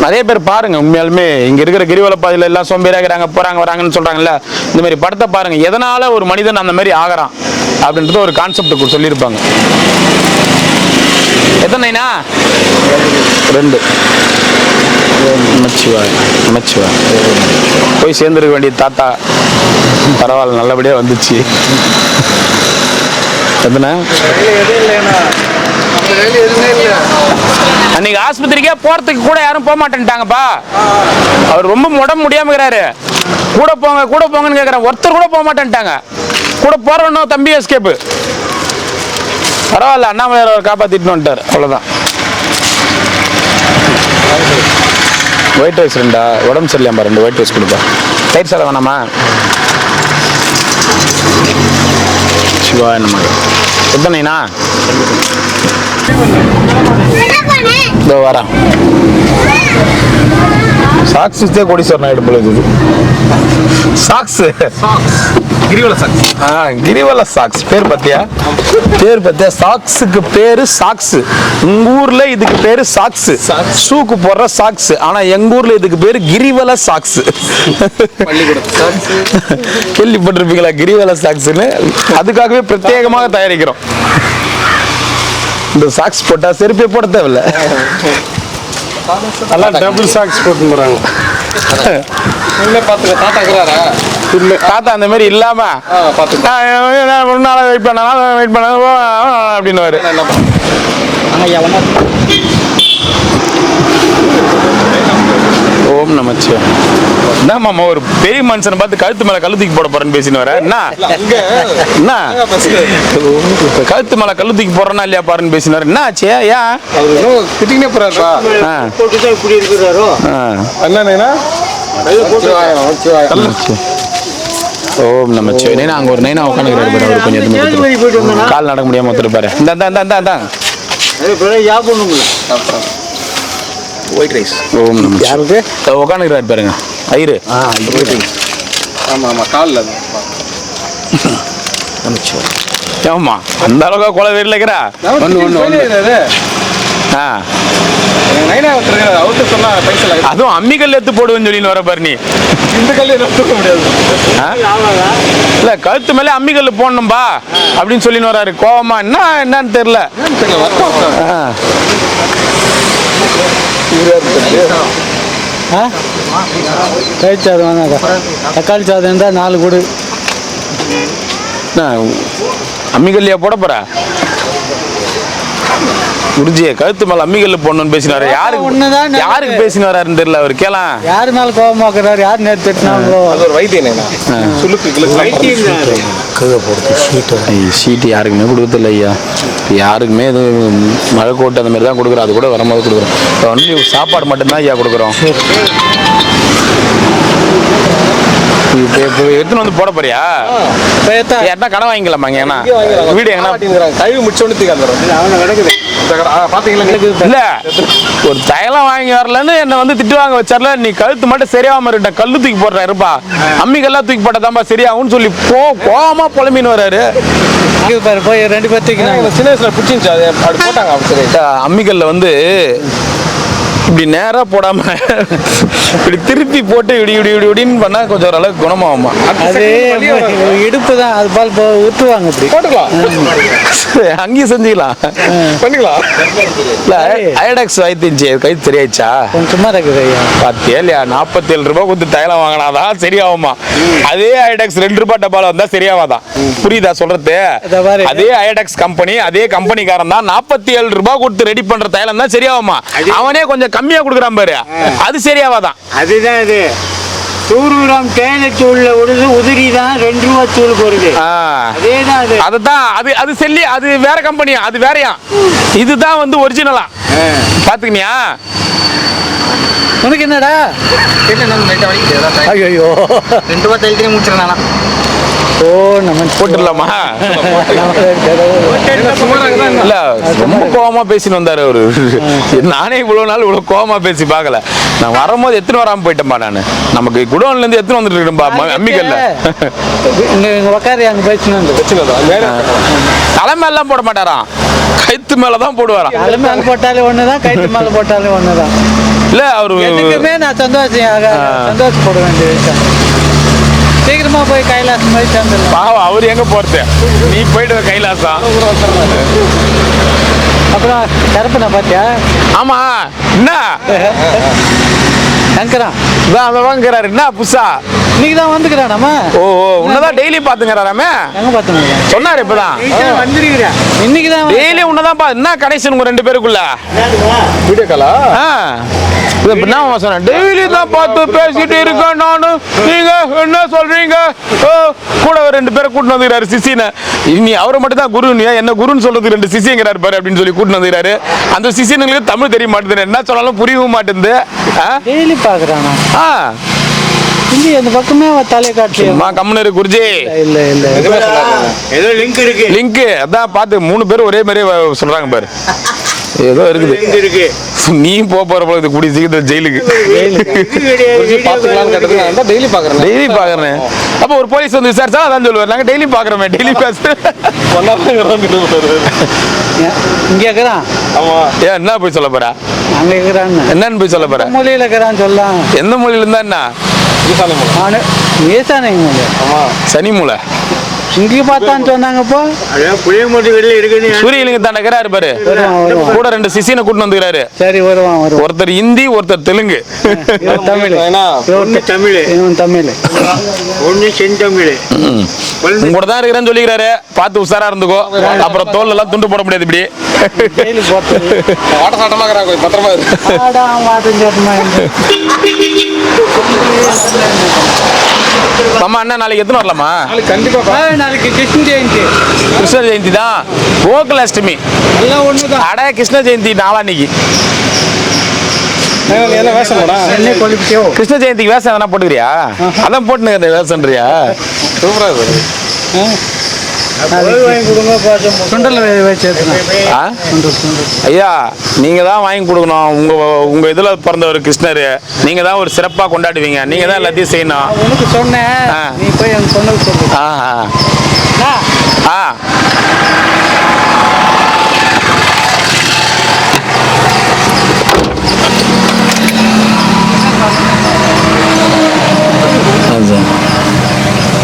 நிறைய பேர் பாருங்க. உண்மையாலுமே இங்க இருக்கிற கிரிவல பாதையில எல்லாம் சோம்பேறியாகிறாங்க, போறாங்க வராங்கன்னு சொல்றாங்கல்ல, இந்த மாதிரி படத்தை பாருங்க. எதனால ஒரு மனிதன் அந்த மாதிரி ஆகிறான் அப்படின்றது ஒரு கான்செப்ட் சொல்லியிருப்பாங்க. எத்தனைனா 2 நமச்சிவாய் போய் சேர்ந்துருக்க வேண்டிய தாத்தா பரவாயில்ல, நல்லபடியா வந்துச்சு. அன்னைக்கு ஆஸ்பத்திரிக்கே போறதுக்கு கூட யாரும் போக மாட்டேன்ட்டாங்கப்பா. அவர் ரொம்ப உடம்பு முடியாம இருக்கிறாரு. கூட போங்கன்னு கேட்கறேன், ஒருத்தர் கூட போக மாட்டேன்ட்டாங்க. கூட போறவனோ தம்பி எஸ்கேப்பு. பரவாயில்ல, அண்ணாமலையார் அவர் காப்பாத்திட்டு வந்துட்டார், அவ்வளவுதான். ஒயிட் ரைஸ் 2 உடம்பு சரியில்லாம 2 ஒயிட் ரைஸ் கொடுப்பா. தயிர் சாதம் வேணாமா? சிவா நம்ம எத்தனைண்ணா? இதோ வரேன். சாக்ஸ் கோடீஸ்வரன் ஆயிடு போல இது. சாக்ஸ் கிரிவல சாக்ஸ் பேர் பத்தியா? சாக்ஸுக்கு பேரு சாக்ஸ். உங்க ஊர்ல இதுக்கு பேரு சாக்ஸ், ஷூக்கு போடுற சாக்ஸ். ஆனா எங்க ஊர்ல இதுக்கு பேரு கிரிவல சாக்ஸ். கேள்விப்பட்டிருப்பீங்களா கிரிவல சாக்ஸ்ன்னு? அதுக்காகவே பிரத்யேகமாக தயாரிக்கிறோம். இந்த சாக்ஸ் போட்டா செருப்பே போட தேவையில்ல, எல்லாம் டபுள் சாக்ஸ் போட்டு போறாங்க. தாத்தா அந்த மாதிரி இல்லாம ஒரு நாள் வெயிட் பண்ண அப்படின்னு ஓம் நமச்சிவாய். என்ன மாமா ஒரு பெரிய மனுஷனை பார்த்து கழுத்து மேல கழுத்துக்கு போட போறேன்னு பேசின்னு வர என்ன? கழுத்து மேல கழுத்துக்கு போறேன்னா இல்லையா பாருன்னு பேசின்னு வர என்ன ஆச்சு? ஏன் திட்டினே போறாருப்பா. ஓம் நமச்சிவாய். நைனா அங்க ஒரு நைனா உட்காந்துக்கிறாரு, அவர் கொஞ்சம் கால் நடக்க முடியாம ஒருத்தருப்பாரு. இந்த ஒயிட் ரைஸ். ஓம் நமச்சிவாய். யாருக்கு உட்காந்துக்கிறாரு பாருங்க ஐயரு. ஏமா அந்த அளவுக்கு கொலை வீட்டில் இருக்கிறா? அதுவும் அம்மிக்கல் எடுத்து போடுவேன்னு சொல்லி வர பாரு. நீ இந்த கல் தூக்க முடியாது இல்ல, கழுத்து மேல அம்மிக்கல் போடணும்பா அப்படின்னு சொல்லி வராரு. கோவமா என்னன்னு தெரியல. தயிர் சாதம் வேணாக்கா, தக்காளி சாதம் இருந்தால் 4 கொடு. அம்மிக்கல்லையா போட போற? குருஜி கழுத்து மேல அம்மிகல்ல போடணும்னு பேசினாரு. ஒண்ணுதான் யாருக்கு பேசினாருன்னு தெரியல. அவர் கேளாம் யாரு மேல கோபமாக்குறாரு, யார் நேற்று திட்டினாங்களோ. அது ஒரு வைத்தியம் சுளுக்கு ஷீட்டு யாருக்குமே கொடுக்கறதில்ல ஐயா. யாருக்குமே இது மழை கோட்டு அந்த மாதிரி தான் கொடுக்குறோம். அது கூட வரும்போது கொடுக்குறோம். இப்போ ஒன்லி சாப்பாடு மட்டும்தான் ஐயா கொடுக்குறோம். இப்போ எடுத்துன்னு வந்து போட போறியா? யாருன்னா கடன் வாங்கிக்கலாமாங்க? ஏன்னா வீடு எங்கன்னா கழுவி முடிச்சோன்னு இல்ல ஒரு தைலம் வாங்கி வரலன்னு என்ன வந்து திட்டு வாங்க வச்சார்ல. நீ கழுத்து மட்டும் சரியாம இருட்ட, கல்லு தூக்கி போடுற இருப்பா, அம்மிக்கெல்லாம் தூக்கி போட்டதாம்பா சரியாகும்னு சொல்லி கோவமா புலம்பின்னு வர்றாரு. போய் 2 பேர்த்துக்கு சின்ன வயசுல பிடிச்சிருந்துச்சு அது அப்படி போட்டாங்க. அம்மிக்கல்ல வந்து இப்படி நேரா போடாம இப்படி திருப்பி போட்டு இப்படி இப்படி இப்படி இப்படின்னு பண்ணா கொஞ்சம் ஓரளவுக்கு குணமாகுமா? அது இடுப்பு தான், அது பால் ஊற்றுவாங்க. இப்படி போட்டுக்கலாம், அங்கேயும் செஞ்சுக்கலாம், பண்ணிக்கலாம். இல்ல ஐடெக்ஸ் வாய்த்துச்சு கை சரியாயிடுச்சா? கொஞ்சமா இருக்குது ஐயா. பாத்தியா இல்லையா? 47 ரூபாய் கொடுத்து தைலம் வாங்கினாதான் சரியாகுமா? அதே ஐடெக்ஸ் 2 ரூபாய் டப்பால வந்தா சரியாவாதான். புரியுதா சொல்றது? அதே ஐடெக்ஸ் கம்பெனி, அதே கம்பெனிக்காரன் தான் 47 ரூபாய் கொடுத்து ரெடி பண்ற தைலம் தான் சரியாகுமா? அவனே கொஞ்சம் கம்மியா கொடுக்குறான் பாரு, அது சரியாவாதான். அதுதான் இது 100 கிராம் தேயிலை தூள்ல உழுது உதிரி தான் 2 ரூபா தூளுக்கு வருது. அதேதான் அது. அதுதான் அது செல்லி, அது வேற கம்பெனியா, அது வேறயா. இதுதான் வந்து ஒரிஜினலா. பாத்துக்கினியா? உனக்கு என்னடா? ஐயோ 2 ரூபா தைலத்தையும் முடிச்சிடறானா? ஓ நம்ம போட்டுடலாமா? இல்ல ரொம்ப கோவமா பேசின்னு வந்தாரு அவரு. நானே இவ்வளவு நாள் இவ்வளவு கோவமா பேசி பார்க்கல. நான் வரும்போது எத்தனை வராம போயிட்டேன்பா. நான் நமக்கு குடோன்ல இருந்து எத்தனை வந்துட்டு இருக்கேன்பா அம்மிக்கல்ல. உக்காரி அங்க பேசினு தலைமை எல்லாம் போட மாட்டாராம், கைத்து மேலதான் போடுவாராம். தலை மேல போட்டாலே ஒண்ணுதான், கைத்து மேல போட்டாலே ஒண்ணுதான். இல்ல அவரு எதுக்குமே நான் சந்தோஷப்பட வேண்டிய விஷயம். சீக்கிரமா போய் கைலாசம் போய் சேர்ந்துடலாம். பாவம் அவரு எங்க போறது, நீ போயிட்டு கைலாசம். அப்புறம் கருப்பனை பாத்தியா? ஆமா என்ன சங்கரான் வாங்குறாரு என்ன புதுசா? இன்னைக்கு தான் வந்துக்கிறான் நம்ம. ஓ உன்னதான் டெய்லி பாத்துங்கிறாராமே. எங்க பாத்துங்க சொன்னாரு இப்பதான். இன்னைக்கு தான் டெய்லி உன்னதான் என்ன கனெக்ஷன் உங்க 2 பேருக்குள்ள? வீடியோ காலா? என்ன சொன்னேன், டெய்லி தான் பார்த்து பேசிட்டு இருக்கேன் நானு. நீங்க என்ன சொல்றீங்க? கூட ஒரு 2 பேரை கூட்டிட்டு வந்துக்கிறாரு சிசின்னு. நீ அவரை மட்டும் தான் குரு, என்ன குருன்னு சொல்றது 2 சிசிங்கிறாரு பாரு அப்படின்னு சொல்லி கூட்டிட்டு வந்துக்கிறாரு. அந்த சிசினுங்களுக்கு தமிழ் தெரிய மாட்டேங்குது, என்ன சொன்னாலும் புரியவும் மாட்டேங்குது. டெய்லி பாக்குறானா? இங்க இந்த பக்கமே தலையை காட்டி கம்முனரு குருஜி. இல்ல இல்ல ஏதோ லிங்க் இருக்கு. லிங்க் அதான் பார்த்து 3 பேரும் ஒரே மாதிரி சொல்றாங்க பாரு. ஏதோ இருக்குது. நீ போற போல கூடிய சீக்கிரம் ஜெயிலுக்கு. டெய்லி பாக்குறேன். அப்ப ஒரு போலீஸ் வந்து விசாரிச்சா அதான் சொல்லுவார், நாங்க டெய்லி பாக்குறோமே, டெய்லி பேசுறேன். இங்க இருக்கிறான். ஏன் என்ன போய் சொல்ல போற? அங்க இருக்கிறான். என்னன்னு போய் சொல்ல போற? மொழியில இருக்கிறான் சொல்லலாம். எந்த மொழியில இருந்தா என்ன? சனி மூலை இங்கேயும் பார்த்தான்னு சொன்னாங்க. இப்போ சூரியலிங்க தாண்டக்கிறாரு பாரு, கூட 2 சிசினை கூட்டு வந்துக்கிறாரு. சரி வருவான். ஒருத்தர் ஹிந்தி, ஒருத்தர் தெலுங்கு. தமிழ் தமிழ் ஒன்னு செந்தமிழ் கூட தான் இருக்கிறேன்னு சொல்லிக்கிறாரு. பார்த்து உஷாரா இருந்துக்கோ, அப்புறம் தோல் எல்லாம் துண்டு போட முடியாது. இப்படி ஆட்ட சாட்டமா பத்திரமா அம்மா அண்ணா நாளைக்கு எத்தனை வரலாமா? கண்டிப்பா நாளைக்கு கிருஷ்ண ஜெயந்தி. கிருஷ்ண ஜெயந்தி தான், கோகுலாஷ்டமி. எல்லாம் ஒண்ணுதான். அட கிருஷ்ண ஜெயந்தி நாளான்னைக்கு. கிருஷ்ண ஜெயந்திக்கு வேஷம் எதனா போட்டுக்கிறியா? அதான் போட்டுன்னு வேஷன்றியா? சூப்பரா இருக்கு. ஐயா நீங்க தான் வாங்கி கொடுக்கணும். உங்க இதுல பிறந்தவர் கிருஷ்ணர், நீங்க தான் ஒரு சிறப்பா கொண்டாடுவீங்க, நீங்க தான் எல்லாத்தையும் செய்யணும். உனக்கு சொன்னேன், நீ போய் எனக்கு சொன்னது சொல்லு.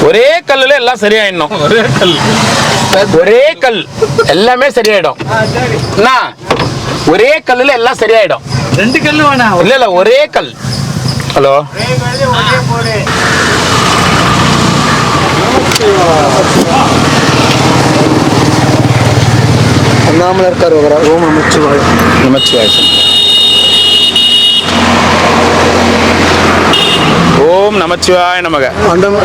ஒரே கல்லுல எல்லாம் சரியாயிடணும். ஒரே கல் எல்லாமே சரியாயிடும். ஒரே கல்லுல எல்லாம் சரியாயிடும். 2 கல்லு வேணா? இல்ல ஒரே கல். ஹலோ அண்ணாமலையார் கரோகரா. ஓம் நமச்சிவாய. நமச்சிவாய. ஓம் நமச்சிவாய நமக. அண்ணன்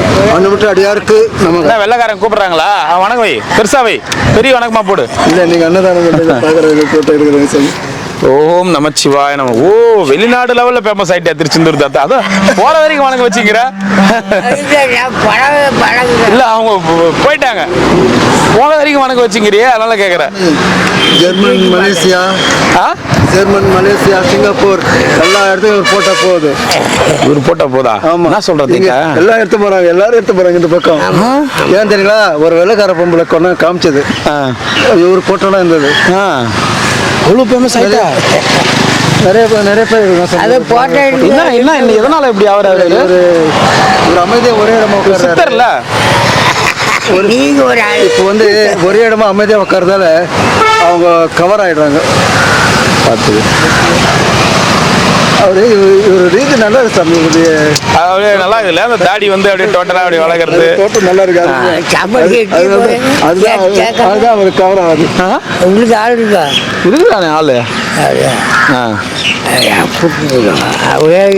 அடியாருக்கு நமக்கு என்ன வெள்ளைக்காரன் கூப்பிடுறாங்களா? வணக்கம் வை, பெருசா வை, பெரிய வணக்கமா போடு. இல்லை நீங்கள் அன்னதானம் பார்க்குறது போட்டோ எடுக்கிறேன் சாமி. ஓம் நமச்சிவாய நம. ஓ, வெளிநாடு லெவல்ல ஃபேமஸ் ஆயிட்டா திருச்செந்தூர் தாத்தா. அதான் போற வரைக்கும் வணக்கம் வச்சுக்கிற. இல்ல அவங்க போயிட்டாங்க, போன வரைக்கும் வணக்கம் வச்சுக்கிறியே, அதனால கேக்குறேன். ஜெர்மன், மலேசியா, சிங்கப்பூர் எல்லா இடத்துக்கும் ஒரு போட்டோ போகுது. ஒரு போட்டோ போதா? ஆமா. என்ன சொல்றீங்க? எல்லாம் எடுத்து போறாங்க, எல்லாரும் எடுத்து போறாங்க இந்த பக்கம். ஏன் தெரியுங்களா? ஒரு வெள்ளைக்கார பொம்பளை கொண்டு காமிச்சது, ஒரு போட்டோலாம் இருந்தது. அவ்வளோ ஃபேமஸ் ஆயிட்டா? நிறைய பேர் எதனால இப்படி அவரு ஒரு அமைதியா ஒரே இடமா சித்தர்ல இப்போ வந்து ஒரே இடமா அமைதியா உட்கார்றதால அவங்க கவர் ஆயிடுறாங்க. பார்த்து அவரு இவர் ரீதி நல்லா இருக்கு சாமி. அப்படியே நல்லா இருக்குல்ல, அந்த தாடி வந்து அப்படியே டோட்டலா அப்படி வளர்க்கறது தோட்டம் நல்லா இருக்கு. அதுதான் அவருக்கு கவர் ஆகுது. உங்களுக்கு ஆள் இருக்கா? இருக்குதானே ஆளு?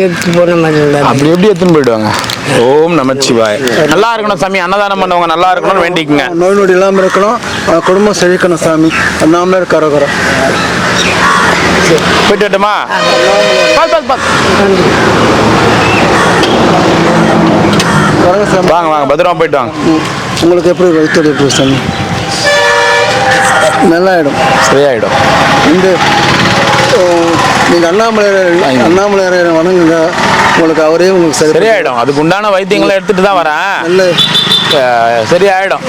எடுத்து போன மாதிரி அப்படி எப்படி எடுத்துன்னு போயிடுவாங்க. ஓம் நமச்சிவாய. நல்லா இருக்கணும் சாமி, அன்னதானம் பண்ணவங்க நல்லா இருக்கணும்னு வேண்டிக்குங்க. நோய் நொடி இல்லாமல் இருக்கணும், குடும்பம் செழிக்கணும் சாமி. அண்ணாமலையார் கரோகரா. போயிட்டு வரட்டுமா? வாங்க வாங்க, பத்திரமா போயிட்டு வாங்க. உங்களுக்கு எப்படி வயிற்று எப்படி சாமி? நல்லாயிடும், சரியாயிடும். இந்த நீங்கள் அண்ணாமலையாரை வணங்குங்க, உங்களுக்கு அவரே உங்களுக்கு சரியாயிடும். அதுக்கு உண்டான வைத்தியங்களை எடுத்துட்டு தான் வரேன். நல்ல சரியாயிடும்.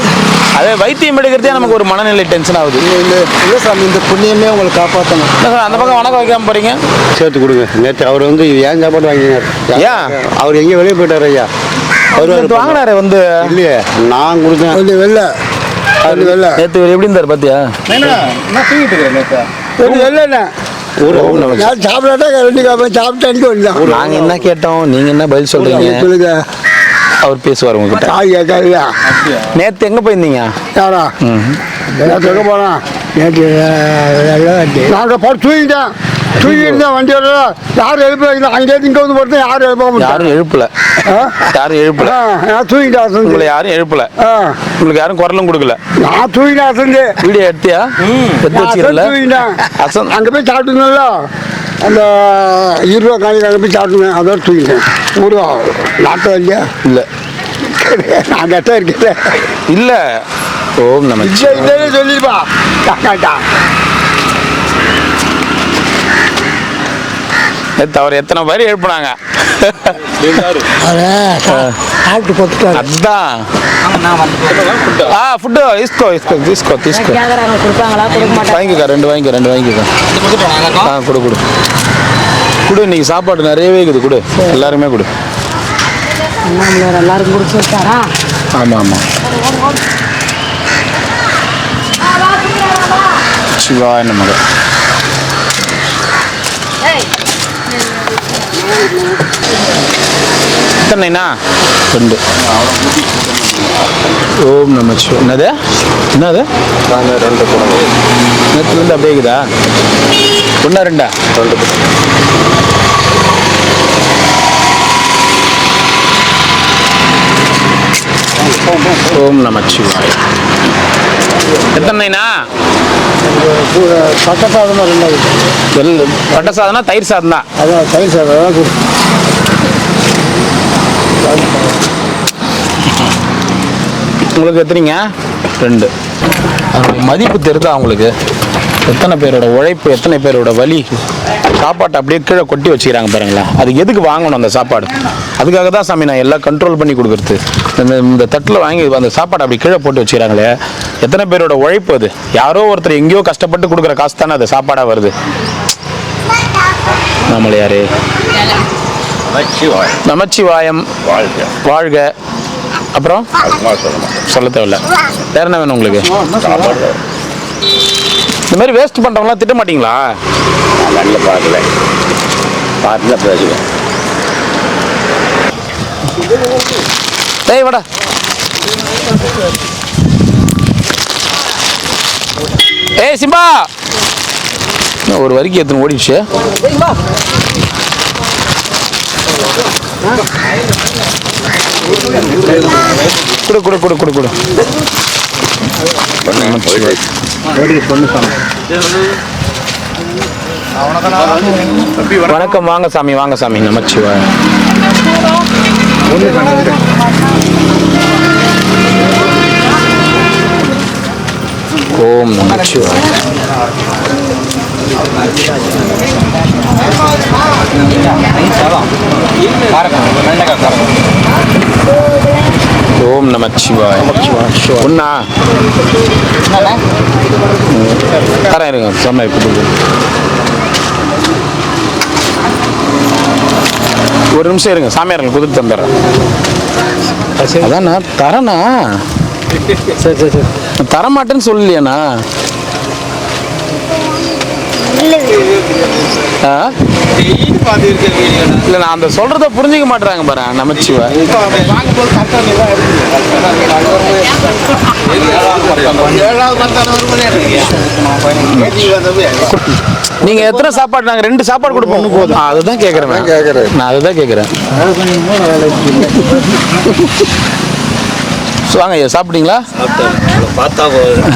அதே வைத்தியம் எடுக்கிறதே நமக்கு ஒரு மனநிலை டென்ஷன் ஆகுது. இல்லை சாமி, இந்த புண்ணியமே உங்களை காப்பாற்றணும். அந்த பக்கம் வணக்கம் வைக்காம போறீங்க. சேர்த்து கொடுங்க. நேற்று அவர் வந்து ஏன் சாப்பாடு வாங்கினார்? ஏன் அவர் எங்கேயும் வெளியே போயிட்டார் ஐயா? அவர் வாங்கினாரு வந்து இல்லையே, நான் கொடுத்தேன். வெள்ளை நேற்று எப்படி இருந்தார் பாத்தியா? சாப்பிடாட்டா சாப்பிட்டு நாங்க என்ன கேட்டோம், நீங்க என்ன பதில் சொல்றீங்க? அவர் பேசுவார் உங்ககிட்ட. நேத்து எங்க போயிருந்தீங்க? எங்க போனா நாங்கள் போட்டு தூங்கிட்டு தான் வண்டி வரல. யாரும் எழுப்ப அங்கேயிருந்து இங்கே வந்து போட்டு யாரும் எழுப்ப முடியும். யாரும் எழுப்பல. நான் தூங்கிட்டேன். உங்களை யாரும் எழுப்பல. உங்களுக்கு யாரும் குரலும் கொடுக்கல. நான் தூங்கிட்டேன். வீடியோ எடுத்தியா? தூங்கிட்டேன். அங்கே போய் சாப்பிட்டுங்கள அந்த 20 ரூபா காணிக்கு அங்கே போய் சாப்பிட்டுங்க. அதோட தூங்கிட்டேன். ஒரு நாட்டம் இல்லையா? இல்லை, நான் கரெக்டாக இருக்கேன். இல்லை. ஓம் நம்ம சொல்லிருப்பா. நேற்று அவர் எத்தனை பேர் எழுப்பினாங்க. அதுதான் ஃபுட்டு வாங்கிக்கா. ரெண்டு வாங்கிக்கோ. கொடு. இன்னைக்கு சாப்பாடு நிறையவே இருக்குது. கொடு, எல்லாருமே கொடு. எல்லாரும் குடிச்சு வச்சாரா? ஆமாம். சிவாய நமக. எத்தனைண்ணா? 2. ஓம் நமச்சிவாய. என்னது 2 நேற்றுலேருந்து அப்படியே இருக்குதா? 1 2 ஓம் நமச்சிவாய. எத்தனைண்ணா? பட்ட சாதம் தான் 2. பட்ட சாதம்னா தயிர் சாதம் தான். அதான் தயிர் சாதம் தான். உங்களுக்கு எத்தனைங்க? 2. அதனுடைய மதிப்பு தெரியுதா அவங்களுக்கு? எத்தனை பேரோட உழைப்பு, எத்தனை பேரோட வலி. சாப்பாட்டை அப்படியே கீழே கொட்டி வச்சுக்கிறாங்க பாருங்களேன். அதுக்கு எதுக்கு வாங்கணும் அந்த சாப்பாடு? அதுக்காக தான் சாமி நான் எல்லாம் கண்ட்ரோல் பண்ணி கொடுக்குறது. இந்த தட்டில் வாங்கி அந்த சாப்பாடை அப்படி கீழே போட்டு வச்சுக்கிறாங்களே, எத்தனை பேரோட உழைப்பு அது. யாரோ ஒருத்தர் எங்கேயோ கஷ்டப்பட்டு கொடுக்குற காசு தானே அது சாப்பாடாக வருது. நம்மள யாரு? நமச்சிவாயம் வாழ்க. அப்புறம் சொல்ல தேவையில்ல. வேற என்ன வேணும் உங்களுக்கு? இந்த மாதிரி வேஸ்ட் பண்ணுறவங்களாம் திட்ட மாட்டீங்களா? நல்ல பார்க்கல பேசுவேன். டேய் வாடா. ஏய் சிம்பா, ஒரு வரிக்கு எத்தனை ஓடிடுச்சு? கொடு கொடு கொடு கொடு கொடு. வணக்கம், வாங்க சாமி, வாங்க சாமி. நமச்சிவாய். ஓம் நமச்சிவாய். ஓம் நமச்சிவாய். ஒண்ணா தரேன், இருங்க சொன்ன. ஒரு நிமிஷம் இருங்க, சாமியார் குதித்து தந்துடுறேன். அதாண்ணா தரேண்ணா. சரி சரி சரி, தரமாட்டேன்னு சொல்லலையாண்ணா? இல்ல, நான் அந்த சொல்றத புரிஞ்சுக்க மாட்டேறாங்க பாரு. நமச்சிவாய். நீங்க எத்தனை சாப்பாடு? நாங்க 2 சாப்பாடு கொடுப்போம். போதும், அதுதான் கேக்குறேன். நான் அதுதான் கேக்குறேன். வாங்க ஐயா, சாப்பிட்டீங்களா?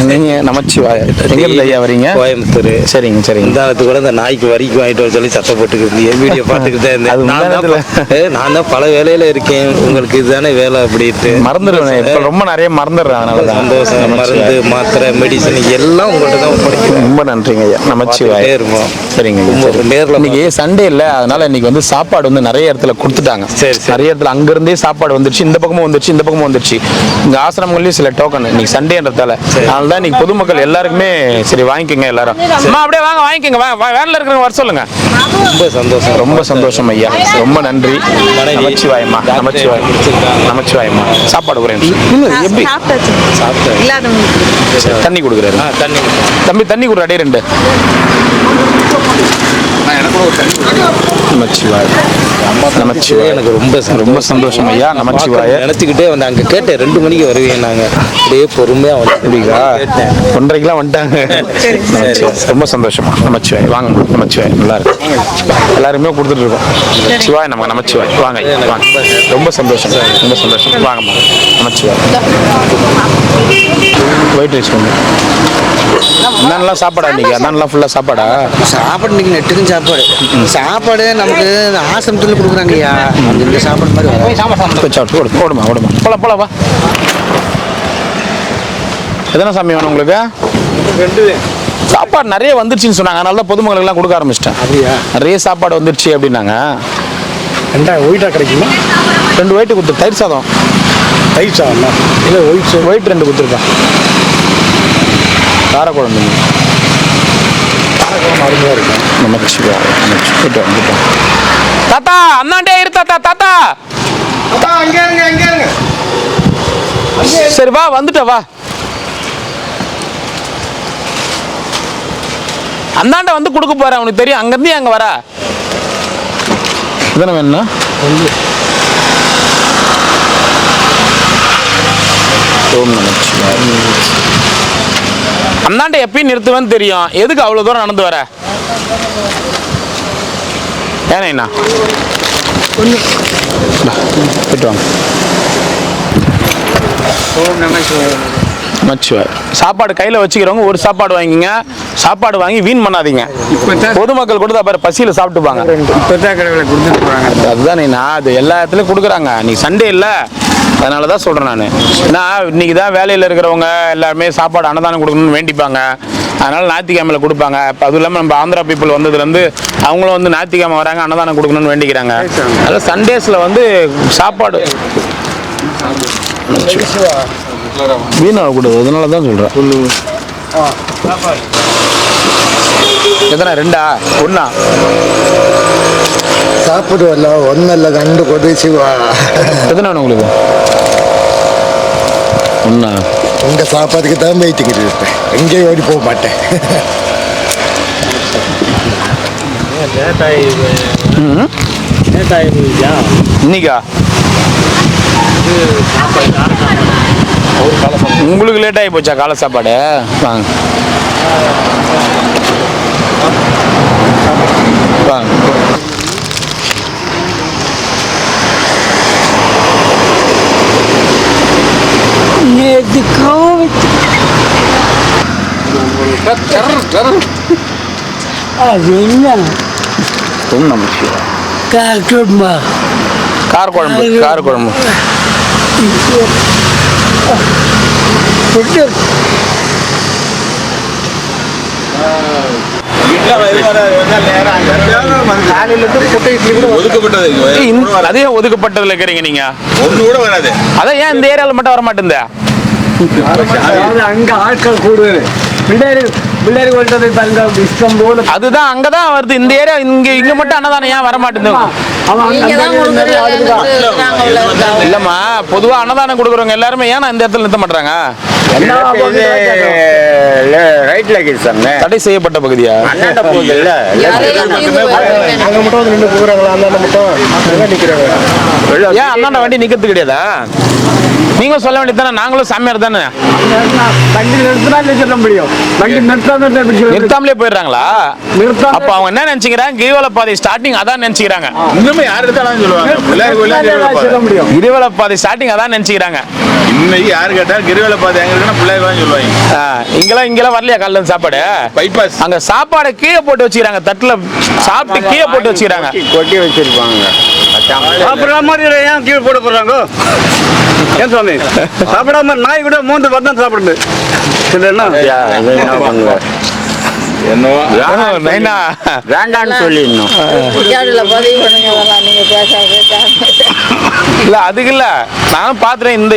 நீங்க நமச்சிவாய். எங்க இருந்து ஐயா வரீங்க? கோயம்புத்தூர். சரிங்க சரிங்க. இந்த காலத்து கூட இந்த நாய்க்கு வரிக்கு வாங்கிட்டு வர சொல்லி சத்தம் போட்டுக்கிட்டு வீடியோ பார்த்துக்கிட்டு தான் இருந்தேன். நான் தான் பல வேலையில இருக்கேன், உங்களுக்கு இதுதானே வேலை அப்படின்ட்டு மறந்துடுவேன். இப்ப ரொம்ப நிறைய மறந்துடுறேன். அதனால சந்தோஷம். மருந்து மாத்திரை மெடிசன் எல்லாம் உங்கள்கிட்ட தான் படிக்கும். ரொம்ப நன்றிங்க ஐயா. நமச்சிவாய். இருப்போம். சரிங்க. நேரில் இன்னைக்கு சண்டே இல்ல, அதனால இன்னைக்கு வந்து சாப்பாடு வந்து நிறைய இடத்துல கொடுத்துட்டாங்க. நிறைய இடத்துல அங்கிருந்தே சாப்பாடு வந்துருச்சு. இந்த பக்கமும் வந்துருச்சு, இந்த பக்கமும் வந்துருச்சு. இங்க ஆசிரமங்களையும் சில டோக்கன் இன்னைக்கு சண்டேன்றதால, அதனால தான் இன்னைக்கு பொதுமக்கள் எல்லாருக்குமே சரி வாங்கிக்கோங்க எல்லாரும். அம்மா அப்படியே வாங்க, வாங்கிக்கோங்க. வேன்ல இருக்கிறவங்க வர சொல்லுங்க. ரொம்ப சந்தோஷம். ரொம்ப சந்தோஷம் ஐயா. ரொம்ப நன்றி. நமச்சிவாயம்மா. நமச்சிவாய். நமச்சிவாயம்மா. சாப்பாடு ஒரே நிமிஷம். எப்படி தண்ணி கொடுக்குறாரு? தம்பி தண்ணி கொடுற அடே 2. நமச்சிவாய். நமச்சிவாய். எனக்கு ரொம்ப சந்தோஷம் ஐயா. நமச்சிவாய். நினைச்சுக்கிட்டே வந்து அங்க கேட்டேன் 2 மணிக்கு வருவீங்க. நாங்க அப்படியே பொறுமையா அப்படிங்களா? 1:30க்கெல்லாம் வந்துட்டாங்க. ரொம்ப சந்தோஷமா. நமச்சிவாய். வாங்க நமச்சிவாய். நல்லா இருக்கு. எல்லாருமே கொடுத்துட்டு இருக்கோம். சிவாய் நம்ம நமச்சிவாய். வாங்க வாங்க. ரொம்ப சந்தோஷம், ரொம்ப சந்தோஷம். வாங்கம்மா. நமச்சிவாய். ஒயிட் ரைஸ் கொண்டு. என்னென்னலாம் சாப்பாடா இன்னைக்கு? என்னென்னலாம் ஃபுல்லாக சாப்பாடா? சாப்பாடு இன்னைக்கு நெட்டுக்கும் சாப்பாடு நமக்கு ஆசிரமத்தில் கொடுக்குறாங்கய்யா. இந்த சாப்பாடு மாதிரி ஓடுமா ஓடுமா. போலாம் வா. எத்தனை சாமி வேணும் உங்களுக்கு? சாப்பாடு நிறைய வந்துருச்சுன்னு சொன்னாங்க, அதனால தான் பொதுமக்களுக்கெல்லாம் கொடுக்க ஆரம்பிச்சிட்டேன். அப்படியா? நிறைய சாப்பாடு வந்துருச்சு அப்படின்னாங்க. 2 ஒயிட்டாக கிடைக்குமா? 2 ஒயிட்டு கொடுத்து. தயிர் சாதம். தயிர் சாதம் இல்லை, ஒயிட் 2 கொடுத்துருக்கேன். காரக்குழம்பு அருமையாக இருக்கும். நமச்சிவாய். தாத்தா அண்ணாண்டே இரு. தாத்தா தாத்தா சரி வா, வந்துட்ட வா. அந்தாண்ட வந்து கொடுக்க போறேன். உனக்கு தெரியும், அங்கிருந்து அங்க வர. இதென்ன வேணும்னா ஓம் நமச்சிவாய். அந்தாண்ட எப்பயும் நிறுத்துவேன்னு தெரியும், எதுக்கு அவ்வளவு தூரம் நடந்து வர? ஏன்னா போயிட்டு வாங்க. நமச்சிவாய். சாப்பாடு கையில் வச்சுக்கிறவங்க ஒரு சாப்பாடு வாங்கிங்க. சாப்பாடு வாங்கி வீண் பண்ணாதீங்க. பொதுமக்கள் கொடுத்தா பாரு, பசியில் சாப்பிட்டுப்பாங்க. அதுதான் அது எல்லா இடத்துலையும் கொடுக்குறாங்க. நீ சண்டே இல்லை, அதனால தான் சொல்கிறேன் நான். ஏன்னா இன்னைக்கு தான் வேலையில் இருக்கிறவங்க எல்லாருமே சாப்பாடு அன்னதானம் கொடுக்கணும்னு வேண்டிப்பாங்க. அதனால் ஞாயிற்றுக்கிழமையில் கொடுப்பாங்க. இப்போ அதுவும் இல்லாமல் நம்ம ஆந்திரா பீப்புள் வந்ததுலேருந்து அவங்களும் வந்து ஞாயிற்றுக்கிழமை வராங்க, அன்னதானம் கொடுக்கணும்னு வேண்டிக்கிறாங்க. அதனால் சண்டேஸில் வந்து சாப்பாடு வீணாகக்கூடாது. அதனால தான் சொல்கிறேன். எத்தனை? 2ஆ 1ஆ? சாப்பிடுவல்ல, 1 இல்லை 2 கொதிச்சுவா. எத்தனை வேணும் உங்களுக்கு? 1ஆ? உங்க சாப்பாட்டுக்கு தான் வெயிட்டிக்கிட்டு இருப்பேன், எங்கேயும் ஓடி போக மாட்டேன். இன்னைக்கா உங்களுக்கு லேட் ஆகி போச்சா காலை சாப்பாடு? வாங்க. வாங்க. அது என்ன காட்டுமா கார குழம்பு அதே ஒதுக்கப்பட்டதுல இருக்கிறீங்க நீங்க. ஒண்ணு கூட வராது. அதான் ஏன் இந்த ஏரியாவில் மட்டும் வர மாட்டேங்குது? அங்க ஆட்கள் கூடுது பிள்ளைகள் கொண்டது தங்க இஷ்டம் போல அதுதான் அங்கதான் வருது. இந்த ஏரியா இங்க மட்டும் அன்னதானம் ஏன் வர மாட்டேங்குது? இல்லம்மா, பொதுவா அன்னதானம் கொடுக்குறவங்க எல்லாருமே ஏன் இந்த இடத்துல நிறுத்த மாட்டாங்க? தடை செய்யப்பட்ட பகுதியா? ஏன் அண்ணாண்ட வண்டி நிக்கிறது கிடையாதா? நீங்க சொல்ல வேண்டியதானே, நாங்களும் சாமியார் தானே. வண்டி நிறுத்தினா நிறுத்த முடியும், வண்டி நிறுத்தாமலே போயிடுறாங்களா? அப்ப அவங்க என்ன நினைச்சுக்கிறாங்க, கிரிவல பாதை ஸ்டார்டிங் அதான் நினைச்சுக்கிறாங்க. இன்னுமே யார் எடுத்தாலும் சொல்லுவாங்க கிரிவல பாதை ஸ்டார்டிங் அதான் நினைச்சுக்கிறாங்க. இன்னைக்கு யாரு கேட்டா கிரிவல பாதை எங்க இருக்குன்னா பிள்ளைங்க தான் சொல்லுவாங்க. இங்கெல்லாம் வரலையா காலைல சாப்பாடு? பைபாஸ் அங்க சாப்பாடு கீழே போட்டு வச்சுக்கிறாங்க, தட்டுல சாப்பிட்டு கீழே போட்டு வச்சுக்கிறாங்க. கொட்டி வச்சிருப்பாங்க. சாப்பிட்ற மாதிரி ஏன் கீழே போட போடுறாங்க? ஏன் சுவாமி சாப்பிடாம நாய் கூட மூன்று பத்தம் சாப்பிடுது. என்னவோ வேண்டான்னு சொல்லிடணும். இல்ல அதுக்கு இல்ல, நானும் பாத்துறேன் இந்த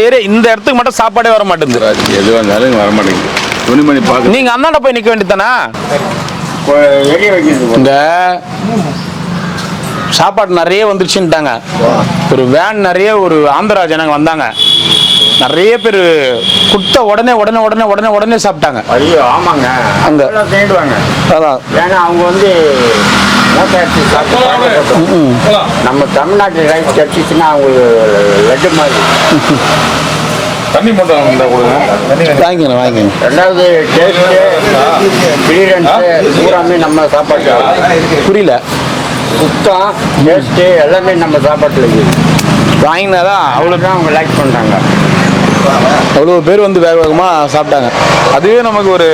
இடத்துக்கு மட்டும் சாப்பாடே வர மாட்டேங்குது. எது வந்தாலும் வர மாட்டேங்குது. துணிமணி பார்க்க நீங்க அந்தாண்ட போய் நிக்க வேண்டியதானா? இங்க சாப்பாடு நிறைய வந்துருச்சுட்டாங்க. ஒரு வேன் நிறைய ஒரு ஆந்திரா ஜனங்க வந்தாங்க. நிறைய பேர் குட்ட உடனே சாப்பிட்டாங்க. ஐயோ ஆமாங்க, அங்க தேடுவாங்க. அதான் ஏன்னா அவங்க வந்து நம்ம தமிழ்நாட்டு ரைஸ் கிடைச்சிச்சுன்னா அவங்க லட்டு மாதிரி. தண்ணி மட்டும் வாங்கிக்கணும். ரெண்டாவது டேஸ்ட்டு கிளியரன்ஸு பூராமே நம்ம சாப்பாட்டு புரியல. சுத்தம் டேஸ்ட்டு எல்லாமே நம்ம சாப்பாட்டில் இருக்குது. வாங்கினாதான் அவ்வளோதான் அவங்க லைக் பண்ணுறாங்க. அவ்வளோ பேர் வந்து வேக வேகமாக சாப்பிட்டாங்க. அதுவே நமக்கு ஒரு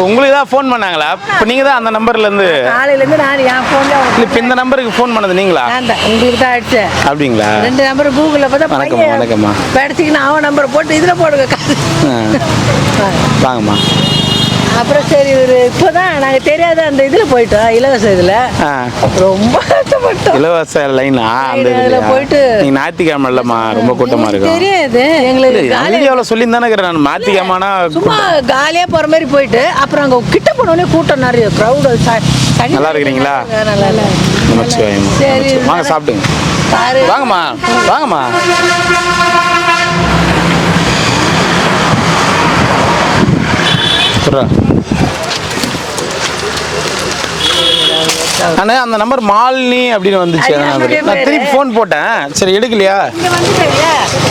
உங்களுக்கு தான் ஃபோன் பண்ணாங்களா? இப்போ நீங்கள் தான் அந்த நம்பர்லேருந்து காலையிலேருந்து நான் என் ஃபோனில் இல்லை, இப்போ இந்த நம்பருக்கு ஃபோன் பண்ணது நீங்களா? நான் தான் உங்களுக்கு தான் அடிச்சேன். அப்படிங்களா? 2 நம்பர் கூகுளில் பார்த்தா வணக்கம்மா. படிச்சிங்கன்னா அவன் நம்பர் போட்டு இதில் போடுங்க காசு. வாங்கம்மா. அப்புறம் சரி இப்போதான் நாங்கள் தெரியாத அந்த இதில் போயிட்டோம், இலவச இதில் ரொம்ப கஷ்டப்பட்டோம். இலவச லைனா அந்த இதில் போயிட்டு நீங்கள் ஞாயிற்றுக்கிழமை இல்லைம்மா, ரொம்ப கூட்டமாக இருக்கும். தெரியாது எங்களுக்கு. வீடியோவில் சொல்லியிருந்தானே இருக்கிறேன் நான். ஞாயிற்றுக்கிழமைனா சும்மா காலியாக போகிற மாதிரி போயிட்டு அப்புறம் அங்கே கிட்ட போனோடனே கூட்டம் நிறைய க்ரௌடு. நல்லா இருக்கிறீங்களா? நல்லா இல்லை. சரி வாங்க சாப்பிடுங்க. வாங்கம்மா. அண்ணா அந்த நம்பர் மாலினி அப்படின்னு வந்துச்சு. நான் திருப்பி ஃபோன் போட்டேன், சரி எடுக்கலையா?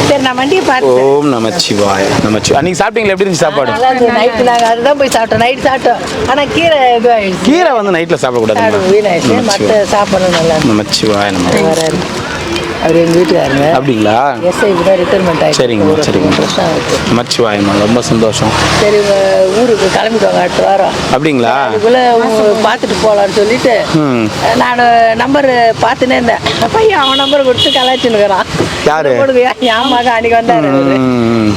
சரி நான் வண்டியை பார்த்தேன். ஓம் நமச்சிவாய. அன்னைக்கு சாப்பிட்டீங்களா? எப்படி இருந்துச்சு சாப்பாடு? நைட்டு நாங்கள் அதுதான் போய் சாப்பிட்டோம். நைட்டு சாப்பிட்டோம், ஆனால் கீரை இதுவாகிடுச்சு. கீரை வந்து நைட்டில் சாப்பிடக்கூடாது. வீணாயிடுச்சு. மற்ற சாப்பிடணும் நல்லா நமச்சிவாய. வராரு அவர் எங்கள் வீட்டுக்காரங்க. அப்படிங்களா? எஸ்ஐ கூட ரிட்டைர்மெண்ட் ஆகிடுச்சு. சரிங்க. நமச்சிவாயம்மா, ரொம்ப சந்தோஷம். சரி ஊருக்கு கிளம்பிடுவாங்க அடுத்த வாரம். அப்படிங்களா? அதுக்குள்ளே பார்த்துட்டு போகலான்னு சொல்லிட்டு நான் நம்பர் பார்த்துனே இருந்தேன். பையன் அவன் நம்பர் கொடுத்து கலாச்சின்னுக்கிறான். யாரு? என் மகன் அன்னைக்கு வந்தாரு.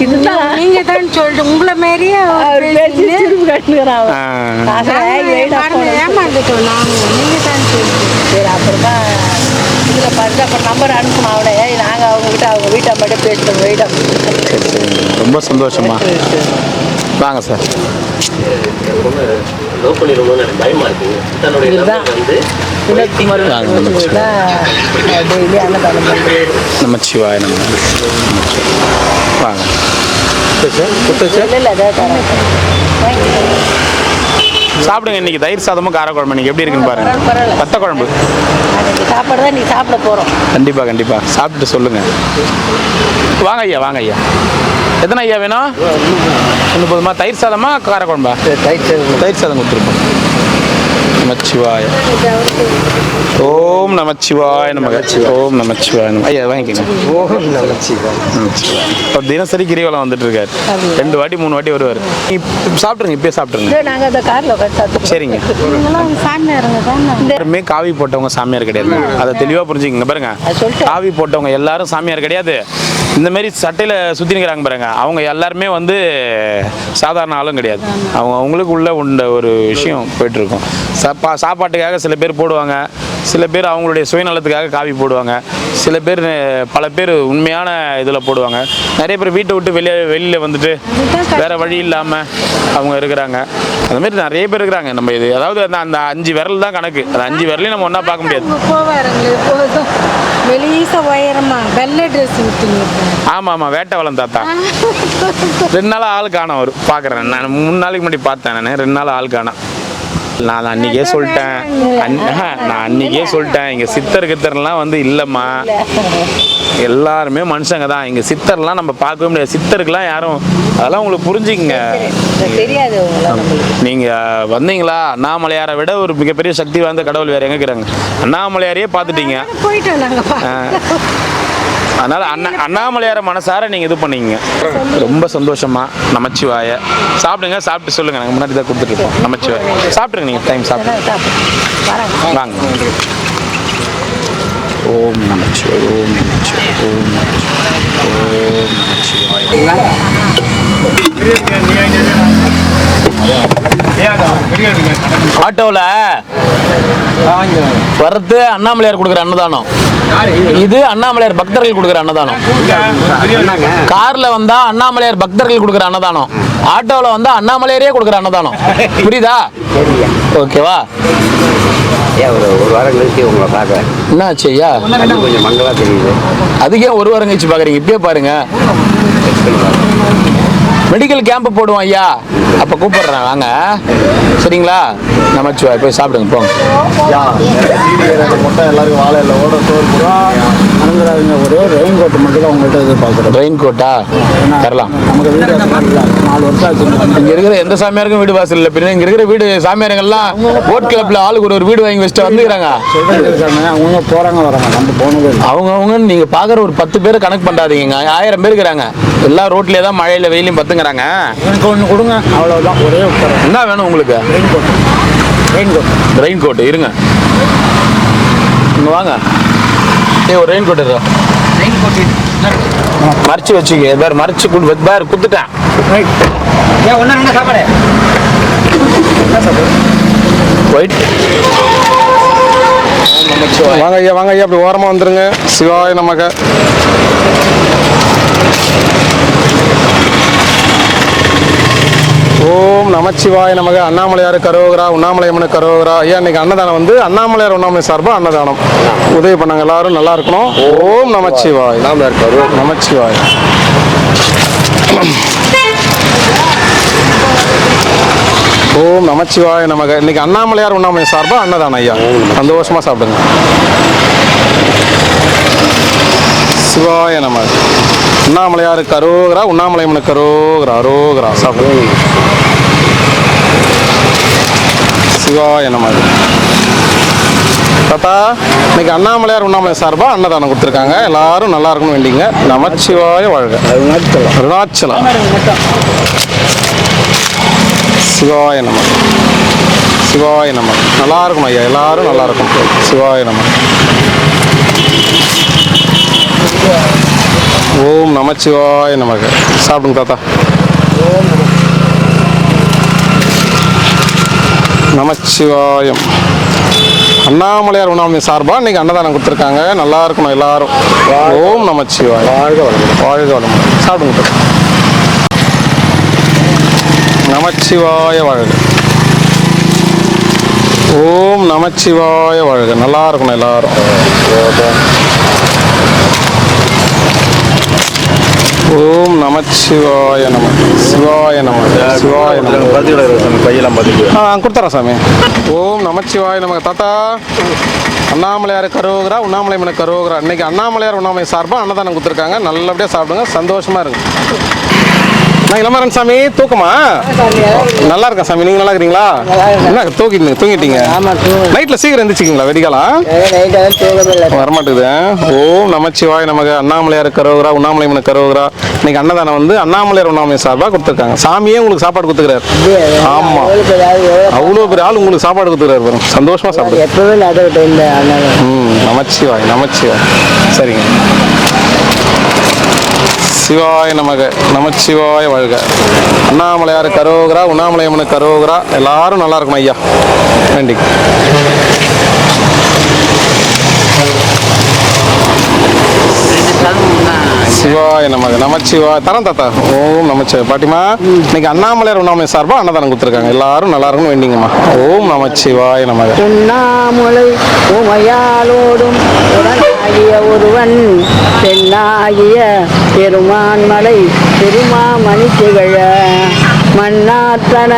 இதுதான் நீங்க தான் சொல்லிட்டு உங்களை மாரியே அவர் பேசி திரும்பி கட்டுக்கிறான். ஏமாந்துட்டோம் நாங்க. நீங்க தான் சொல்லிட்டு சரி அப்புறமா இதில் பார்த்து அப்புறம் நம்பர் அனுப்பணும் அவனை. நாங்கள் அவங்ககிட்ட அவங்க வீட்டை மட்டும் பேசிட்டோம். வெயிட்டா ரொம்ப சந்தோஷமா. வாங்க சார். டெய்லி அன்னதானம் பண்ணுறது. நமச்சிவாய. வாங்க. இல்லை அதான் தரேன். சாப்பிடுங்க. இன்னைக்கு தயிர் சாதமும் காரக்குழம்பு இன்னைக்கு எப்படி இருக்குன்னு பாருங்க. பரவாயில்ல. வத்த குழம்பு அன்னைக்கு சாப்பாடு தான் நீ சாப்பிட போகிறோம். கண்டிப்பா சாப்பிட்டு சொல்லுங்க. வாங்க ஐயா. எத்தனை ஐயா வேணும்? ஒன்று போதுமா? தயிர் சாதமா காரக்குழம்பா? தயிர் சாதம் கொடுத்துருப்போம். நமச்சிவாய. ஓம் நமச்சிவாய நமக. ஓம் நமச்சிவாய நமக. ஐயா வாங்கிக்கோங்க. ஓம் நமச்சிவாய. அவர் தினசரி கிரிவலம் வந்துட்டு இருக்காரு. 2 வாட்டி 3 வாட்டி வருவார். சாப்பிட்ருங்க, இப்பயே சாப்பிட்ருங்க. நாங்கள் அந்த காரில் உட்காந்து சரிங்க. சாமியாருங்க தானே? யாருமே காவி போட்டவங்க சாமியார் கிடையாது. அதை தெளிவாக புரிஞ்சுக்கங்க. பாருங்க, காவி போட்டவங்க எல்லாரும் சாமியார் கிடையாது. இந்த மாதிரி சட்டையில் சுற்றி நிற்கிறாங்க பாருங்க, அவங்க எல்லாருமே வந்து சாதாரண ஆளும் கிடையாது. அவங்களுக்கு உள்ள ஒரு விஷயம் போயிட்டுருக்கும். சாப்பாட்டுக்காக சில பேர் போடுவாங்க, சில பேர் அவங்களுடைய சுயநலத்துக்காக காவி போடுவாங்க, சில பேர் பல பேர் உண்மையான இதில் போடுவாங்க. நிறைய பேர் வீட்டை விட்டு வெளியில் வந்துட்டு வேறு வழி இல்லாமல் அவங்க இருக்கிறாங்க. அந்த மாதிரி நிறைய பேர் இருக்கிறாங்க. நம்ம இது அதாவது அந்த 5 விரல் தான் கணக்கு. அந்த 5 விரலையும் நம்ம ஒன்றா பார்க்க முடியாது. வெளியீச உயரமா வெள்ளை ட்ரெஸ் விட்டீங்க. ஆமாம், வேட்டை வளம் தாத்தா. 2 நாள் ஆள் காணோம். அவர் பார்க்குறேன். நான் 3 நாளைக்கு முன்னாடி பார்த்தேன். நான் 2 நாள் ஆள் காணோம். நான் அன்றைக்கே சொல்லிட்டேன் இங்கே கித்தர்லாம் வந்து இல்லைம்மா, எல்லாருமே மனுஷங்க தான். இங்கே சித்தர்லாம் நம்ம பார்க்கவே முடியாது. சித்தருக்குலாம் யாரும் அதெல்லாம் உங்களுக்கு புரிஞ்சுக்கங்க. தெரியாது. நீங்கள் வந்தீங்களா, அண்ணாமலையாரை விட ஒரு மிகப்பெரிய சக்தி வாய்ந்த கடவுள் வேறு எங்கே இருக்கிறாங்க? அண்ணாமலையாரையே பார்த்துட்டீங்க. போயிட்டோம் நாங்கள். அதனால் அண்ணாமலையார மனசார நீங்கள் இது பண்ணிங்க. ரொம்ப சந்தோஷமா. நமச்சிவாய. சாப்பிடுங்க, சாப்பிட்டு சொல்லுங்கள். நாங்கள் முன்னாடி தான் கொடுத்துட்ருக்கோம். நமச்சிவாய சாப்பிட்ருங்க. நீங்கள் டைம் சாப்பிடுங்க. வாங்க. ஓம் நமச்சிவாய. ஓம் நமச்சிவாய. ஓம் நமச்சிவாய. ஆட்டோவில் வரது அண்ணாமலையார் கொடுக்குற அன்னதானம். இது அண்ணாமலையார் பக்தர்கள் கொடுக்குற அன்னதானம். கார்ல வந்தா அண்ணாமலையார் பக்தர்கள் கொடுக்குற அன்னதானம். ஆட்டோவில் வந்தா அண்ணாமலையாரே கொடுக்குற அன்னதானம். புரியுதா? ஓகேவா? ஒரு வாரம் கழிச்சு உங்களை பார்க்குறேன். என்ன ஆச்சு ஐயா? கொஞ்சம் மங்களா தெரியுது. அதுக்கே ஒரு வாரம் கழிச்சு பார்க்குறீங்க? இப்பயே பாருங்க. மெடிக்கல் கேம்ப் போடுவோம் ஐயா, அப்போ கூப்பிடுறேன் வாங்க. சரிங்களா? நமச்சிவாய். போய் சாப்பிடுங்க போங்க. மட்டும் எல்லாருக்கும் வாழை இல்லை ஓட அனுங்கிறாங்க. ஒரே ரெயின் கோட் மட்டும் அவங்கள்ட்ட எதிர்பார்க்குறோம். ரெயின் கோட்டா தரலாம். நமக்கு வீடு 4 வருஷம் ஆச்சு. இங்கே இருக்கிற எந்த சாமியாருக்கும் வீடு வாசல் இல்லை. பின்ன இங்கே இருக்கிற வீடு சாமியாருங்கெல்லாம் போட் கிளப்ல ஆளுக்கு ஒரு வீடு வாங்கி வச்சுட்டு வந்துக்கிறாங்க. அவங்க போகிறாங்க வராங்க, நம்ம போனது அவங்க நீங்கள் பார்க்குற ஒரு 10 பேரை கணக்கு பண்ணாதீங்க. 1000 பேர் இருக்கிறாங்க. எல்லாம் ரோட்லேயே தான் மழையில் வெயிலையும் பத்துங்கிறாங்க. எனக்கு ஒன்று கொடுங்க, அவ்வளோதான். ஒரே என்ன வேணும் உங்களுக்கு? ரெயின் கோட் இருங்க. இங்கே வாங்க. ஒரு ரெயின் கோட் இருக்கா? மறைச்சு வச்சுக்க. வேறு மறைச்சு வேறு குத்துட்டேன். ஒயிட். வாங்க ஐயா, வாங்க ஐயா, அப்படி ஓரமாக வந்துருங்க. சிவாய நமக. ஓம் நமச்சிவாய நமக. அண்ணாமலையார் கரோகரா, உண்ணாமலையம்மனு கரோகரா. ஐயா, இன்னைக்கு அன்னதானம் வந்து அண்ணாமலையார் உண்ணாமலை சார்பாக அன்னதானம். உதவி பண்ணாங்க, எல்லாரும் நல்லா இருக்கணும். ஓம் நமச்சிவாய். நமச்சிவாய். ஓம் நமச்சிவாய நமக. இன்னைக்கு அண்ணாமலையார் உண்ணாமலை சார்பாக அன்னதானம் ஐயா. சந்தோஷமா சாப்பிடுங்க. சிவாய நமக. அண்ணாமலையார் கரோகரா, உண்ணாமலையம்மனு கரோகரா. அரோகரா. சாப்பிடுங்க. சிவாய நமக. தாத்தா, இன்னைக்கு அண்ணாமலையார் உண்ணாமலை சார்பா அன்னதானம் கொடுத்துருக்காங்க. எல்லாரும் நல்லா இருக்கணும் வேண்டிங்க. நமச்சிவாய வாழ்க. அருணாச்சலம். சிவாய நம. சிவாய நம. நல்லா இருக்கணும் ஐயா, எல்லாரும் நல்லா இருக்கும். சிவாய நம. ஓம் நமச்சிவாய நமக. சாப்பிடுங்க தாத்தா. நமச்சிவாயம். அண்ணாமலையார் உண்ணாமலை சார்பா இன்னைக்கு அன்னதானம் கொடுத்துருக்காங்க. நல்லா இருக்கணும் எல்லாரும். ஓம் நமச்சிவாய. வாழ்க வளமுடன். வாழ்க வளமுடன். சாப்பிடுங்க தாத்தா. நமச்சிவாய வாழ்க. ஓம் நமச்சிவாய வாழ்க. நல்லா இருக்கணும் எல்லாரும். ஓம் நமச்சிவாய நம சிவாய நம சிவாய நம பையெல்லாம் பார்த்துட்டு கொடுத்துறேன் சாமி. ஓம் நமச்சிவாய நம. தாத்தா அண்ணாமலையார் கரோகரா உண்ணாமலை கரோகரா. இன்னைக்கு அண்ணாமலையார் உண்ணாமலை சார்பாக அன்னதானம் கொடுத்துருக்காங்க. நல்லபடியாக சாப்பிடுங்க, சந்தோஷமா இருங்க. நான் இளமரன் சாமி. தூக்கமா? நல்லா இருக்கேன் சாமி. நீங்க நல்லா இருக்கிறீங்களா? என்ன தூங்கிட்டீங்க? நைட்ல சீக்கிரம் எந்திரிச்சிங்களா? வெடிக்கலாம் வரமாட்டேங்குது. ஓம் நமச்சிவாய நமக. அண்ணாமலையார் கரோகரா உண்ணாமலை கரோகரா. இன்னைக்கு அன்னதானம் வந்து அண்ணாமலையார் உண்ணாமலை சார்பாக கொடுத்துருக்காங்க. சாமியே உங்களுக்கு சாப்பாடு கொடுத்துக்கிறாரு. ஆமா, அவ்வளோ பெரிய ஆள் உங்களுக்கு சாப்பாடு கொடுத்துக்கிறாரு. வரும் சந்தோஷமா சாப்பிடுங்க. நமச்சிவாய் நமச்சிவாய். சரிங்க. சிவாய நமக. நமச்சிவாய வாழ்க. அண்ணாமலையார் கரோகரா உண்ணாமலை கரோகரா. எல்லாரும் நல்லா இருக்கணும் ஐயா. வேண்டி சிவாய நமக. நமச்சிவாய. தரம் தாத்தா. ஓம் நமச்சிவாய. பாட்டிமா இன்னைக்கு அண்ணாமலையார் உண்ணாமலை சார்பாக அன்னதானம் கொடுத்துருக்காங்க. எல்லாரும் நல்லா இருக்கணும் வேண்டிங்கம்மா. ஓம் நமச்சிவாய நமக. உண்ணாமலை உமையாலோடும் உடனாகிய ஒருவன் பெண்ணாகிய பெருமான்மலை பெருமாமணி திகழ மன்னாத்தன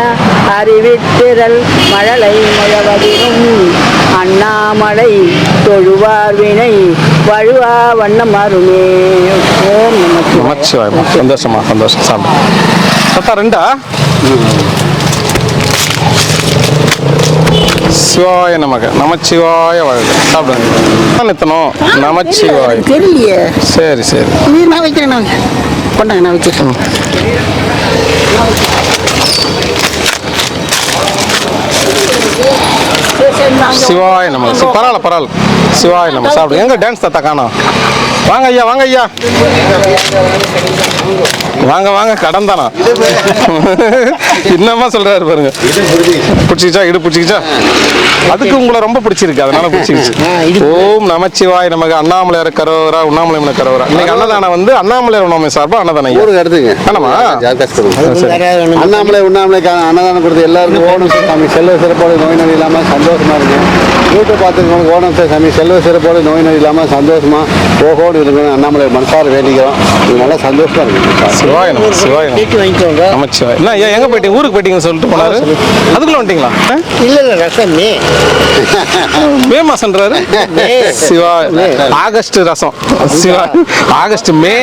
அறிவித்திரல் மழலை முழவதிரும் அண்ணாமலை தொழுவார் வினை வழுவா வண்ணம் அருமே. ஓம் நமச்சிவாய. சந்தோஷமா சந்தோஷம். சாப்பிடு தாத்தா. ரெண்டா? சிவாய நமக. நமச்சிவாய வாழ்க. சாப்பிடுங்க. நித்தணும். நமச்சிவாய. தெரியலையே. சரி சரி. நான் வைக்கிறேன். நான் கொண்டாங்க. நான் வைக்கிறேன். சிவாய நம. பரவாயில்ல பரவாயில்ல. சிவாய நம. சாப்பிடுங்க. எங்க டான்ஸ் தாத்தா காணோம்? வாங்க ஐயா, வாங்க ஐயா, வாங்க வாங்க. கடன் தானா? என்னமா சொல்றாரு பாருங்க. பிடிச்சிக்கிச்சா? இடு பிடிச்சிக்கிச்சா? அதுக்கு உங்களை ரொம்ப பிடிச்சிருக்கு, அதனால பிடிச்சிருச்சு. ஓம் நமச்சிவாய நமக. அண்ணாமலையார் கரோகரா உண்ணாமலை கரோகரா. இன்னைக்கு அன்னதானம் வந்து அண்ணாமலையார் உண்ணாமலை சார்பா அன்னதானம் ஊருக்கு எடுத்துங்க. ஆனமா அண்ணாமலை உண்ணாமலை அன்னதானம் கொடுத்து எல்லாருக்கும் ஓணம் சாமி செல்வ சிறப்போடு நோய் நொடி இல்லாமல் சந்தோஷமா இருக்கு. யூடியூப் பார்த்துருக்கோம். ஓணம் சாமி செல்வ சிறப்போடு நோய் நொடி இல்லாமல் சந்தோஷமா போகோடு இருக்கணும். அண்ணாமலை மனசார வேண்டிக்கிறோம். இது நல்லா சந்தோஷமா இருக்கு. சிவாய நம. சிவாய நம. நமச்சிவாய. என்ன ஐயா எங்க போயிட்டீங்க? ஊருக்கு போயிட்டீங்கன்னு சொல்லிட்டு போனாரு. அதுக்குள்ள வந்துட்டீங்களா? இல்ல இல்ல ரசம் மே மாசம்ன்றாரு. சிவா ஆகஸ்ட் ரசம். சிவா ஆகஸ்ட் மே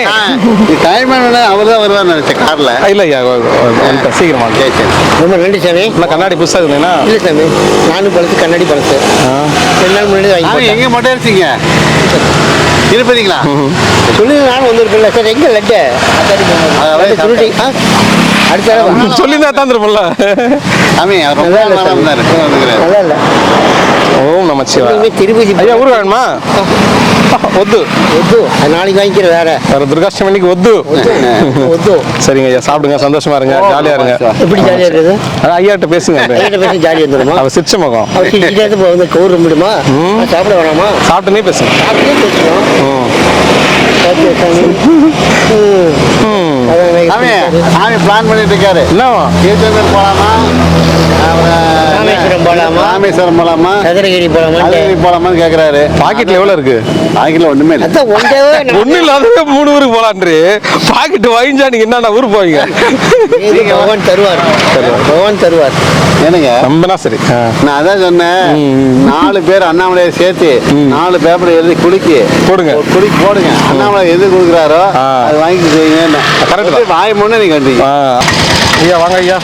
டைம் அவர் தான் வருவார் நினைச்சேன் கார்ல. இல்ல ஐயா சீக்கிரமா. ரொம்ப நன்றி சாமி. நான் கண்ணாடி புதுசா இருந்தேன்னா? இல்ல சாமி, நானும் பழசு கண்ணாடி பழசு 2 நாள் முன்னாடி வாங்கி. எங்க மட்டும் அடிச்சிங்க இருப்பீங்களா? சொல்லி நானும் வந்துருப்பில்ல சார். எங்க லட்டு சொல்லிட்டு சொல்லியிருந்தா தந்துருப்போம்ல சாமி. நல்லா இல்ல. ஓம் நமச்சிவாய. திருப்பதி ஐயா ஊருக்கு வேணுமா? ஒத்து ஒத்து நாளைக்கு வாங்கிக்கிற. வேற துர்காஷ்டமி அன்னைக்கு ஒத்து ஒத்து. சரிங்க ஐயா, சாப்பிடுங்க, சந்தோஷமா இருங்க, ஜாலியா இருங்க. எப்படி ஜாலியா இருக்குது? ஐயாட்ட பேசுங்க. பேசி ஜாலியா இருந்துருமா? அவர் சிரிச்ச முகம். அவர் சிரிச்சிட்டு கவுர முடியுமா? சாப்பிட வேணாமா? சாப்பிட்டுனே பேசுங்க. சாப்பிட்டே பேசணும். ஓகே சாமி. சாமி பிளான் பண்ணிட்டு இருக்காரு. என்னவா? தீர்த்தங்கள் போலாமா, ராமேஸ்வரம் போலாமா, ராமேஸ்வரம் போலாமா, சதுரகிரி போலாமா, சதுரகிரி போலாமான்னு கேக்குறாரு. பாக்கெட்ல எவ்வளவு இருக்கு? பாக்கெட்ல ஒண்ணுமே இல்லை. ஒண்ணு இல்லாதவே 3 ஊருக்கு போலான்றே. பாக்கெட் வாங்கிச்சா நீங்க என்ன ஊருக்கு போவீங்க? பகவான் தருவார், பகவான் தருவார். என்னங்க நம்பினா சரி. நான் அதான் சொன்னேன், 4 பேர் அண்ணாமலையை சேர்த்து 4 பேப்பர் எழுதி குளிக்கு போடுங்க, குளிக்கு போடுங்க. அண்ணாமலை எது கொடுக்குறாரோ அது வாங்கி செய்யுங்க. கரெக்ட் தான். வாய் முன்னே நீங்க வந்தீங்க. ஐயா வாங்க ஐயா.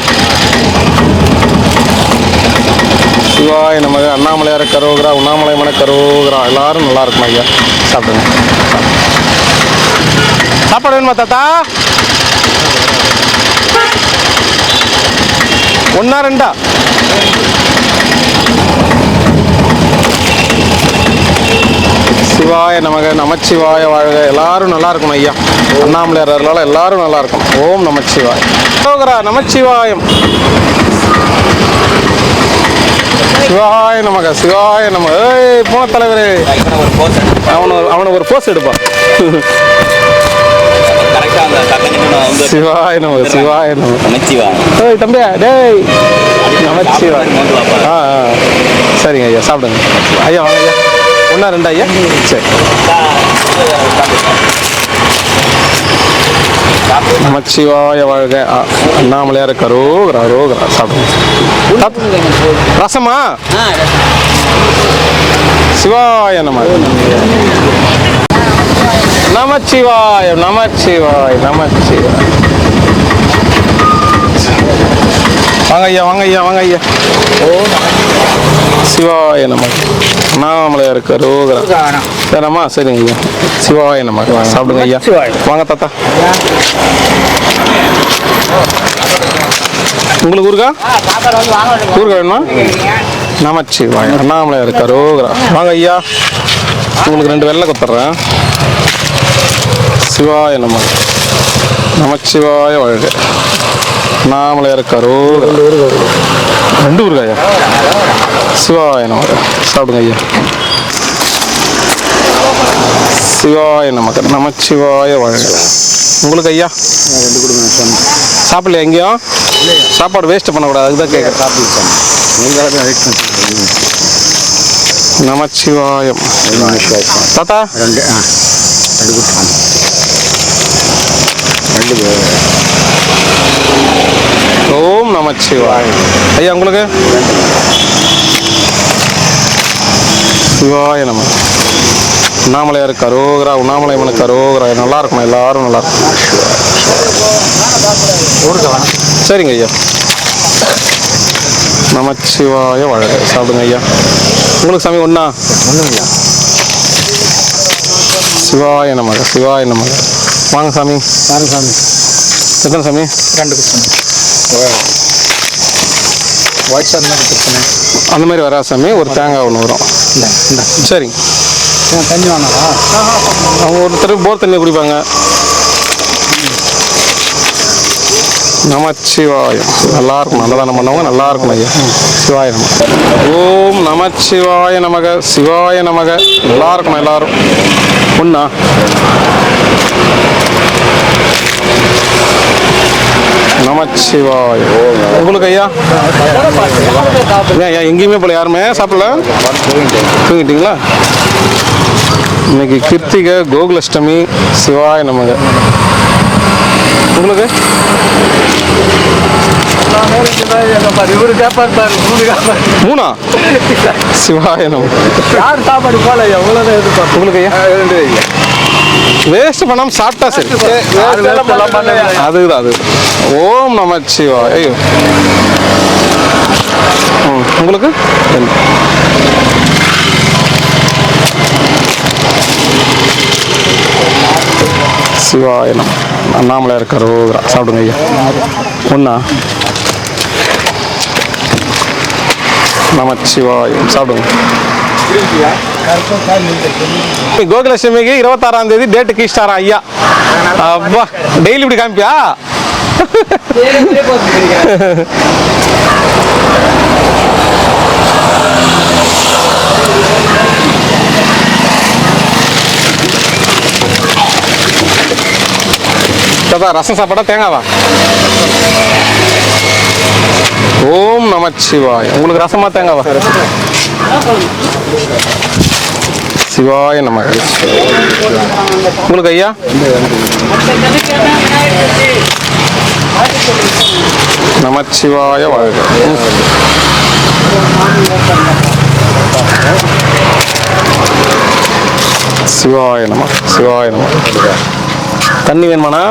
சிவாய நமக. அண்ணாமலையார கரோகரா உண்ணாமலை மன கரோகரா. எல்லாரும் நல்லா இருக்கும் ஐயா. சாப்பிடுங்க. சாப்பாடு வேணுமா தாத்தா? 1 2 சிவாய நமக. நமச்சிவாய வாழ்க. எல்லாரும் நல்லா இருக்கணும் ஐயா. அண்ணாமலையார் அருளால எல்லாரும் நல்லா இருக்கும். ஓம் நமச்சிவாய. கரோகரா நமச்சிவாயம். சிவாய நமக. சிவாய நமக. ஏய் போன தலைவரே, அவனை ஒரு போஸ் எடுப்பான். சிவாய நமக. சிவாய நமக. ஏய் தம்பியா, டேய் நமச்சிவாய. சரிங்க ஐயா, சாப்பிடுங்க ஐயா. வாங்க ஐயா. 1 2 ஐயா. சரி. நமச்சிவாய வாழ்க. அண்ணாமலையார் கரோகரா ரோகரா. சாப்பிடுங்க. ரசமா? சிவாய நம. நமச்சிவாய நமச்சிவாய நமச்சிவாய. வாங்க ஐயா வாங்க ஐயா வாங்க ஐயா. சிவாய நம. அண்ணாமலையார் கரோகரா. சரிம்மா சரிங்க ஐயா. சிவாய நம. சாப்பிடுங்க ஐயா. வாங்க தாத்தா. உங்களுக்கு ஊருக்கா ஊருக்கா வேணுமா? நமச்சிவாய. அண்ணாமலையார் கரோகரா. வாங்க ஐயா. உங்களுக்கு 2 வெள்ளை கொடுத்துட்றேன். சிவாய நம. நமச்சிவாய வாழ்க. அண்ணாமலையார் கரோகரா. 2 ஊருக்கா ஐயா. சிவாய நம. சாப்பிடுங்க ஐயா. சிவாய நமக்கு. நமச்சிவாய வாழ்க. உங்களுக்கு ஐயா? சாப்பிடலையா எங்கேயும்? சாப்பாடு வேஸ்ட் பண்ணக்கூடாது, அதுதான் கேட்க. நமச்சிவாயம். தாத்தா ஓம் நமச்சிவாய. ஐயா உங்களுக்கு? சிவாய நம. அண்ணாமலையார் கரோகரா. உண்ணாமலையம்மன் கரோகரா. நல்லா இருக்கணும், எல்லாரும் நல்லா இருக்கும். சரிங்க ஐயா. நமச்சிவாய வாழ்க. சாப்பிடுங்க ஐயா. உங்களுக்கு சாமி ஒன்றா? சிவாய நமக. சிவாய நமக. வாங்க சாமி. சாமி எத்தனை சாமி? 2 அந்த மாதிரி வரா சாமி. ஒரு தேங்காய் ஒன்று வரும். சரிங்க. தண்ணி வாங்கவா? அவங்க ஒருத்தர் போர் தண்ணி குடிப்பாங்க. நமச்சிவாயம். நல்லா இருக்கும். நல்லதானம் பண்ணவங்க நல்லா இருக்கும் ஐயா. சிவாய நமக. ஓம் நமச்சிவாய நமக. சிவாய நமக. நல்லா இருக்கணும் எல்லாரும். ஒண்ணா? நமச்சிவாய. உங்களுக்கு ஐயா? ஐயா எங்கேயுமே போல யாருமே சாப்பிடல? தூங்கிட்டீங்களா? இன்னைக்கு கிருத்திகை கோகுலஷ்டமி. சிவாய நமக. உங்களுக்கு? இவரு கேப்பார் பாரு. 3 சிவாய நமக. யார் சாப்பாடு போல எவ்வளோதான் எதிர்பார்ப்பு. உங்களுக்கு ஐயா? வேஸ்ட் பண்ணாம சாப்பிட்டா சரி. அதுதான் அது. ஓம் நமச்சிவாய. ஐயோ உங்களுக்கு? சிவாய நம. அண்ணாமலையார் கரோகரா. சாப்பிடுங்க ஐயா. ஒண்ணா? நமச்சிவாயம். சாப்பிடுங்க. கோகுலட்சுமிக்கு 26ஆம் தேதி டேட்டு கீழ்ஸ்டாரா ஐயா. அப்பா டெய்லி இப்படி காமிப்பியா? ரசம் சாப்பாடா தேங்காவா? ஓம் நமச்சிவாய. உங்களுக்கு ரசமா தேங்காவா? சிவாய நமக. உங்களுக்கு ஐயா? நமச்சிவாய வாழ்க. சிவாய நம. சிவாய நம. தண்ணி வேணுமாண்ணா?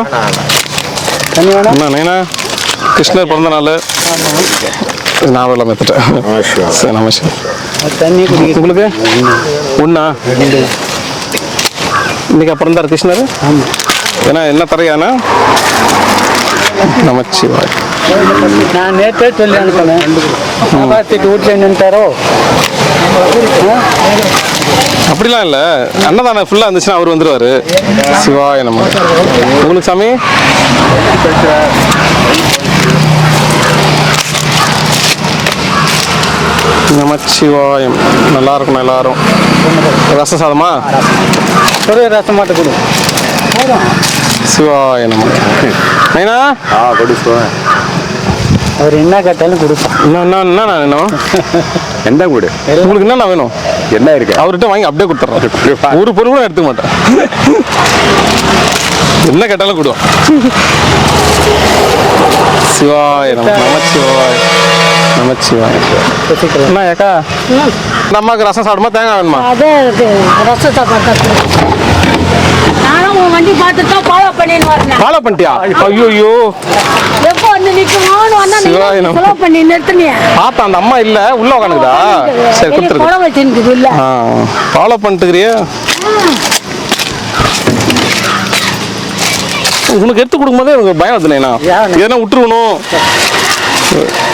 தண்ணி வேணும். என்ன கிருஷ்ணர் பிறந்த நாள் நான் எல்லாம் மெத்துட்டேன். சரி நமஸ்கார். தண்ணி குடிக்க. உங்களுக்கு ஒன்றா? இன்னைக்கு பிறந்தார் கிருஷ்ணர். ஏன்னா என்ன தரையானா? நமச்சிவாய். நான் நேற்றே சொல்லி அனுப்பினேன். வீட்டில் நின்ட்டாரோ? அப்படிலாம் இல்லை. அன்னதானம் ஃபுல்லாக இருந்துச்சுன்னா அவர் வந்துடுவார். சிவாய நம்ம. உங்களுக்கு சாமி? நமச்சிவாயம். நல்லா இருக்கணும் எல்லாரும். ரசம் சாதமா? ஒரு ரசம் மாட்ட கொடு. சிவாய நம்ம. நைனா? கொடுப்பேன். அவர் என்ன கேட்டாலும் கொடுப்போம். என்ன வேணும்? எந்த கூடு உங்களுக்கு என்னென்ன வேணும்? என்ன இருக்கு அவர்கிட்ட வாங்கி அப்படியே கொடுத்துட்றேன். ஒரு பொருள் கூட எடுத்துக்க மாட்டேன். என்ன கேட்டாலும் கூடுவோம். சிவாய நமச்சிவாய நமச்சிவாய. என்ன ஏக்கா இந்த அம்மாவுக்கு ரசம் சாப்பிடுமா தேங்காய் வேணுமா? அதே ரசம் சாப்பாடு நானும் உன் வண்டி பார்த்துட்டு தான் ஃபாலோ பண்ணின்னு வரேன். ஃபாலோ பண்ணிட்டியா? ஐயோ எப்போ வந்து நிற்குமோன்னு சிவாய நம. ஃபாலோ பண்ணி நிறுத்தினியா? பார்த்தா அந்த அம்மா இல்லை உள்ள உட்காந்துக்குதா? சரி கொடுத்துருக்கு. குழம்பு வச்சுருக்குது இல்லை ஃபாலோ பண்ணிட்டுக்கிறியா? உனக்கு எடுத்து கொடுக்கும்போதே எனக்கு பயம் வந்துனேண்ணா எதனா விட்டுருக்கணும்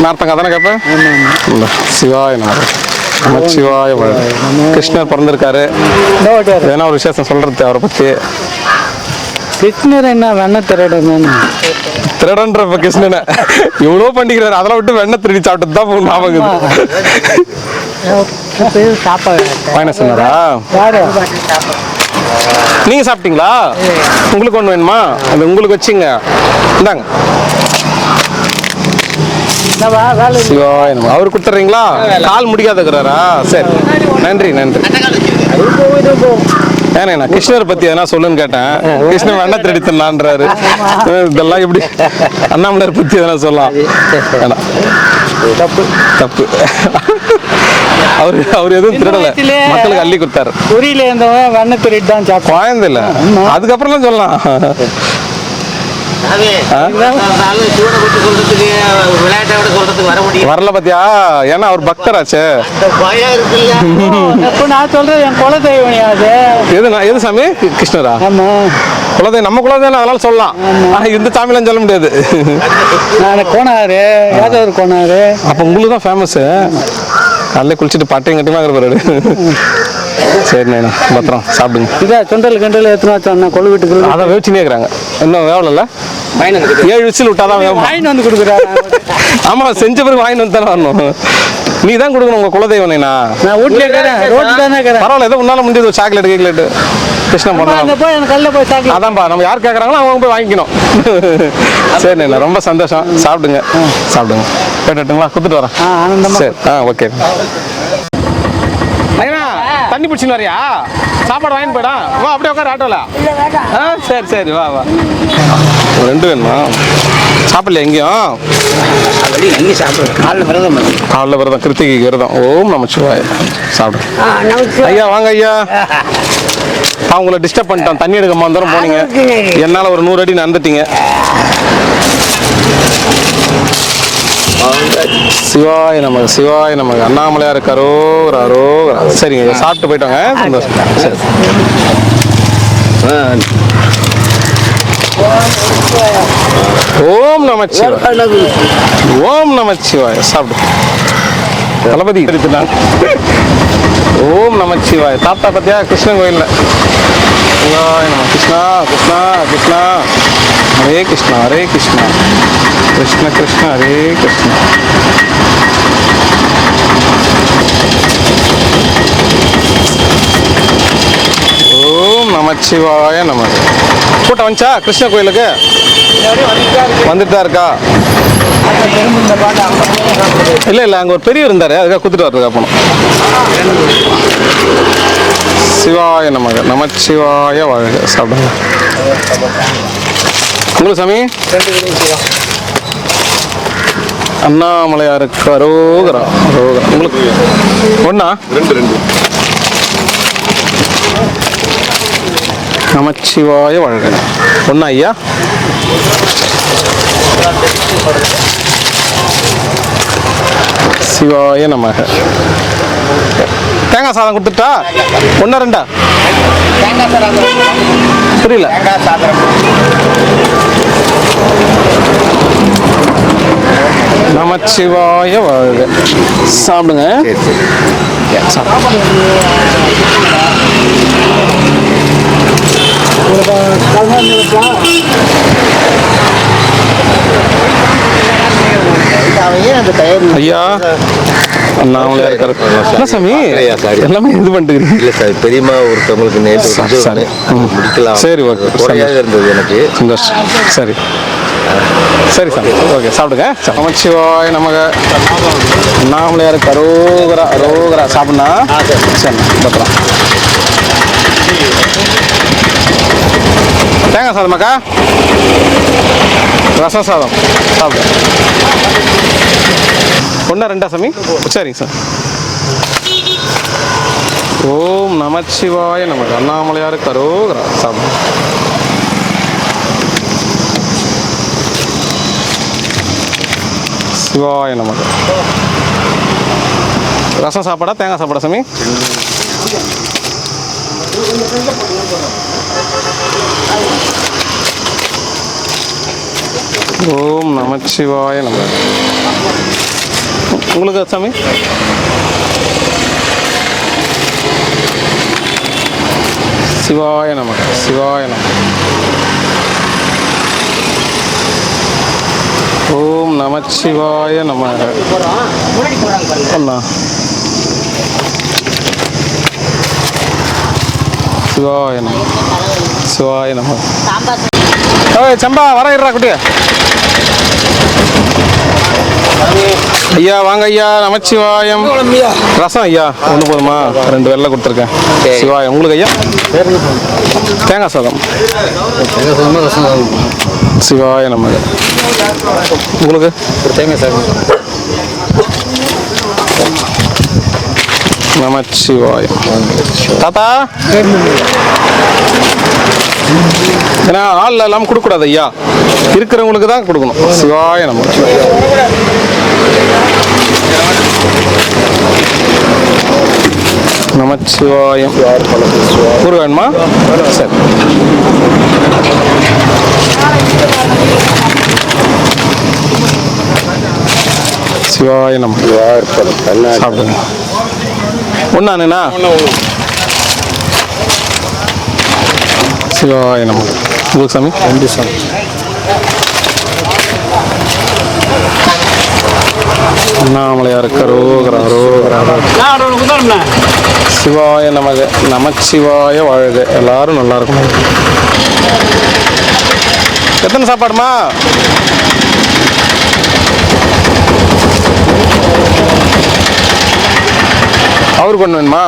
நார்த்தங்க தானே கேட்பேன். சிவாய நமச்சிவாய. கிருஷ்ணர் பிறந்திருக்காரு, ஏன்னா ஒரு விசேஷம் சொல்றது அவரை பத்தி. கிருஷ்ணர் என்ன வெண்ண திருடன் திருடன்றப்ப கிருஷ்ணனை எவ்வளோ பண்ணிக்கிறாரு, அதெல்லாம் விட்டு வெண்ணெய் திருடி சாப்பிட்டு தான் ஞாபகம். சாப்பாடு வாங்கின சொன்னாரா? நீங்க சாப்பிட்டீங்களா? உங்களுக்கு ஒன்று வேணுமா? அது உங்களுக்கு வச்சுங்க. இந்தாங்க. சிவாய நம. அவர் கொடுத்துட்றீங்களா? கால் முடிக்காதுக்கிறாரா? சரி நன்றி நன்றி. ஏன்னா கிருஷ்ணரை பத்தி எதனா சொல்லுன்னு கேட்டேன். கிருஷ்ணன் வேணா திருடித்தனான்றாரு. இதெல்லாம் எப்படி அண்ணாமலையார் பத்தி எதனா சொல்லலாம்? வேணாம், தப்பு தப்பு. அவர் எதுவும் திருடல, மக்களுக்கு அள்ளி கொடுத்தாரு. குறியில இருந்தவன் வெண்ண திருட்டு தான் சாப்பிடும். குழந்தை இல்ல, அதுக்கப்புறம் தான் சொல்லலாம். வரல பாத்தியா? ஏன்னா அவர் பக்தராச்சே. நான் சொல்றேன் என் குலதெய்வம் அது. எது சாமி? கிருஷ்ணரா? ஆமா குலதெய்வம், நம்ம குலதெய்வம், அதனால சொல்லலாம். இந்த சாமிலாம் சொல்ல முடியாது. நான் கோனாரு, யாதவர் கோனாரு. அப்ப உங்களுக்கு தான் ஃபேமஸ். காலையில் குளிச்சுட்டு பட்டையும் கட்டியமா இருக்கிற. சரி நைனா பத்திரம் சாப்பிடுங்க. இதான் சுண்டல் கண்டல் எத்தனை வச்சோம் கொழு வீட்டுக்கு. அதான் வேவச்சுனே இருக்கிறாங்க. இன்னும் வேவல 7 விசில் விட்டாதான் வாங்கிட்டு வந்து கொடுக்குறாரு. ஆமா, செஞ்ச பிறகு வாங்கிட்டு வந்து தானே வரணும். நீ தான் கொடுக்கணும் உங்க குலதெய்வம். நான் வீட்டுல இருக்கிறேன், ரோட்டு தானே இருக்கிறேன். பரவாயில்ல, ஏதோ உன்னால முடிஞ்சது. சாக்லேட் கேக்லேட் கிருஷ்ணன் பண்ணலாம். போய் எனக்கு கல்ல போய் சாக்லேட். அதான்ப்பா, நம்ம யார் கேட்குறாங்களோ அவங்க போய் வாங்கிக்கணும். சரி நைனா, ரொம்ப சந்தோஷம். சாப்பிடுங்க சாப்பிடுங்க. கேட்டுட்டுங்களா? கொடுத்துட்டு வரேன். ஆனந்தமா. சரி ஓகே. நைனா தண்ணி பிடிச்சின்னு வரியா? சாப்பாடு வாங்கிட்டு போயிடா. வா அப்படியே உட்காரு ஆட்டோல. சரி சரி வா வா. 2 வேணுமா? சாப்பிடல எங்கேயும்? எங்கேயும் சாப்பிடுறேன். காலைல விரதம், கிருத்திகைக்கு விரதம். ஓம் நமச்சிவாய. சாப்பிடு ஐயா. வாங்க ஐயா. அவங்கள டிஸ்டர்ப் பண்ணிட்டோம். தண்ணி எடுக்க மாந்தரம் போனீங்க, என்னால் ஒரு 100 அடி நடந்துட்டீங்க. சிவாய நமக சிவாய நமக. அண்ணாமலையார் கரோகரா அரோகரா. சரிங்க, சாப்பிட்டு போயிட்டோங்க. சந்தோஷம். சரி. ஓம் நமச்சிவாய. ஓம் நமச்சிவாய. சாப்பிடு தளபதி. ஓம் நமச்சிவாய. தாத்தா பத்தியா கிருஷ்ணன் கோயில்ல. சிவாய நம. கிருஷ்ணா கிருஷ்ணா கிருஷ்ணா ஹரே கிருஷ்ணா ஹரே கிருஷ்ணா கிருஷ்ண கிருஷ்ண ஹரே கிருஷ்ணா. ஓம் நமச்சிவாய நம. கூட்டம் வந்துச்சா கிருஷ்ண கோயிலுக்கு? வந்துட்டு தான் இருக்கா? இல்லை இல்லை, அங்கே ஒரு பெரியவர் இருந்தார், அதுக்காக கொடுத்துட்டு வர்றதுக்கா போனோம். சிவாய நமக நமச்சிவாய வாழ்க. சாப்பிடுங்க. உங்களுக்கு சாமி? அண்ணாமலையாருக்கு அரோகரா அரோகரா. உங்களுக்கு ஒண்ணா? 2 நமச்சிவாய வாழ்க. ஒண்ணா ஐயா? சிவாய நமக. தேங்காய் சாதம் கொடுத்துட்டா? 1 2 புரியல. நமச்சிவாய வாழ்க. சாப்பிடுங்க. ஐயா அண்ணாமலையா இருக்காரு. என்ன சாமி எல்லாமே இது பண்ணிட்டு? இல்லை சார், பெரியம்மா ஒருத்தவங்களுக்கு நேற்று முடிக்கலாம். சரி ஓகே, இருந்தது எனக்கு சந்தோஷம். சரி சரி சாமி ஓகே, சாப்பிடுங்க. நமச்சிவாய நமக. அண்ணாமலையாருக்கு அரோகரா அரோகரா. சாப்பிட்னா சரி பத்திரம். தேங்காய் சாதமாக்கா, ரசம் சாதம் சாப்பிடு. ஒன்றா ரெண்டா சாமி? சரிங்க சார். ஓம் நமச்சிவாய நமக்கு அண்ணாமலையார் கரோகரா சாப்பிடு. சிவாய நமக்கு. ரசம் சாப்பாடா தேங்காய் சாப்பாடா சாமி? ஓம் நமச்சிவாய நமக்கு. உங்களுக்கு சாமி? சிவாய நமக்கு, சிவாய நமக்கு. ஓம் நமச்சிவாய நமக. அண்ணா சிவாய நம, சிவாய நம. ஓய் சம்பா வர இருடா குட்டியா. ஐயா வாங்க ஐயா, நமச்சிவாயம். ரசம் ஐயா ஒன்று போதுமா? 2 வெள்ளை கொடுத்துருக்கேன். சிவாயம். உங்களுக்கு ஐயா? தேங்காய் சாதம். சிவாய நமக. உங்களுக்கு? தேங்காய் சாதம். நமச்சிவாயம். தாத்தா ஏன்னா ஆள் எல்லாம் கொடுக்கூடாது ஐயா, இருக்கிறவங்களுக்கு தான் கொடுக்கணும். சிவாய நம. நமச்சிவாயம். ஊர் வேணுமா? சரி. சிவாய நம. சாப்பிடுங்க. ஒன்னாண்ணா? சிவாய நம. உங்களுக்கு சாமி? 2 சாமி. அண்ணாமலையார் கரோகரா, கரோகரா. சிவாய நமக. நமச்சிவாய வாழ்க. எல்லாரும் நல்லா இருக்கணும். எத்தனை சாப்பாடுமா? அவருக்கு ஒன்று வேணுமா?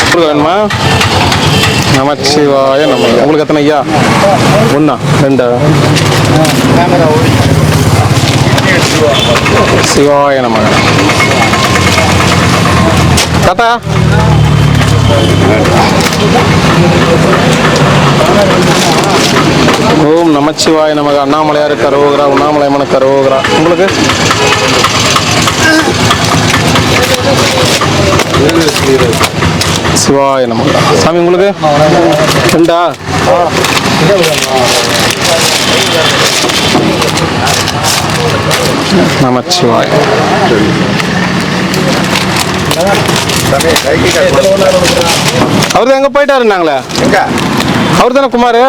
உங்களுக்கு வேணுமா? நமச்சிவாய நம்ம. உங்களுக்கு எத்தனை ஐயா? 1 2? சிவாய நம. தாத்தா ஓம் நமச்சிவாய நமக. அண்ணாமலையார் கரோகரா, உண்ணாமலையம்மன் கரோகரா. உங்களுக்கு? சிவாய நம. சாமி உங்களுக்கு? 2? நமச்சிவாய. அவரு எங்க போயிட்டாருன்னாங்களே? அவரு தானே குமார்?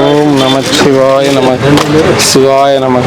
ஓம் நமச்சிவாய நம. சிவாய நம.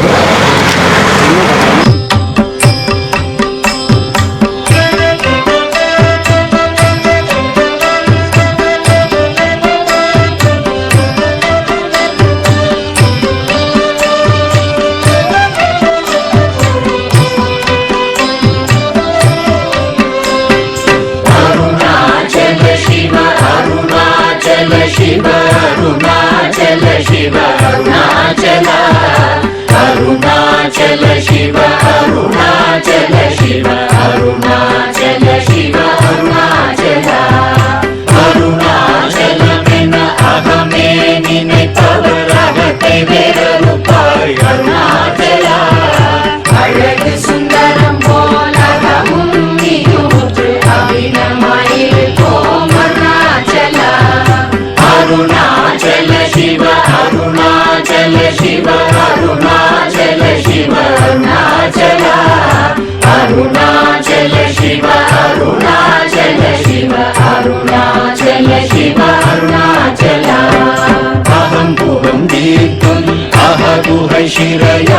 ಶಿರಯ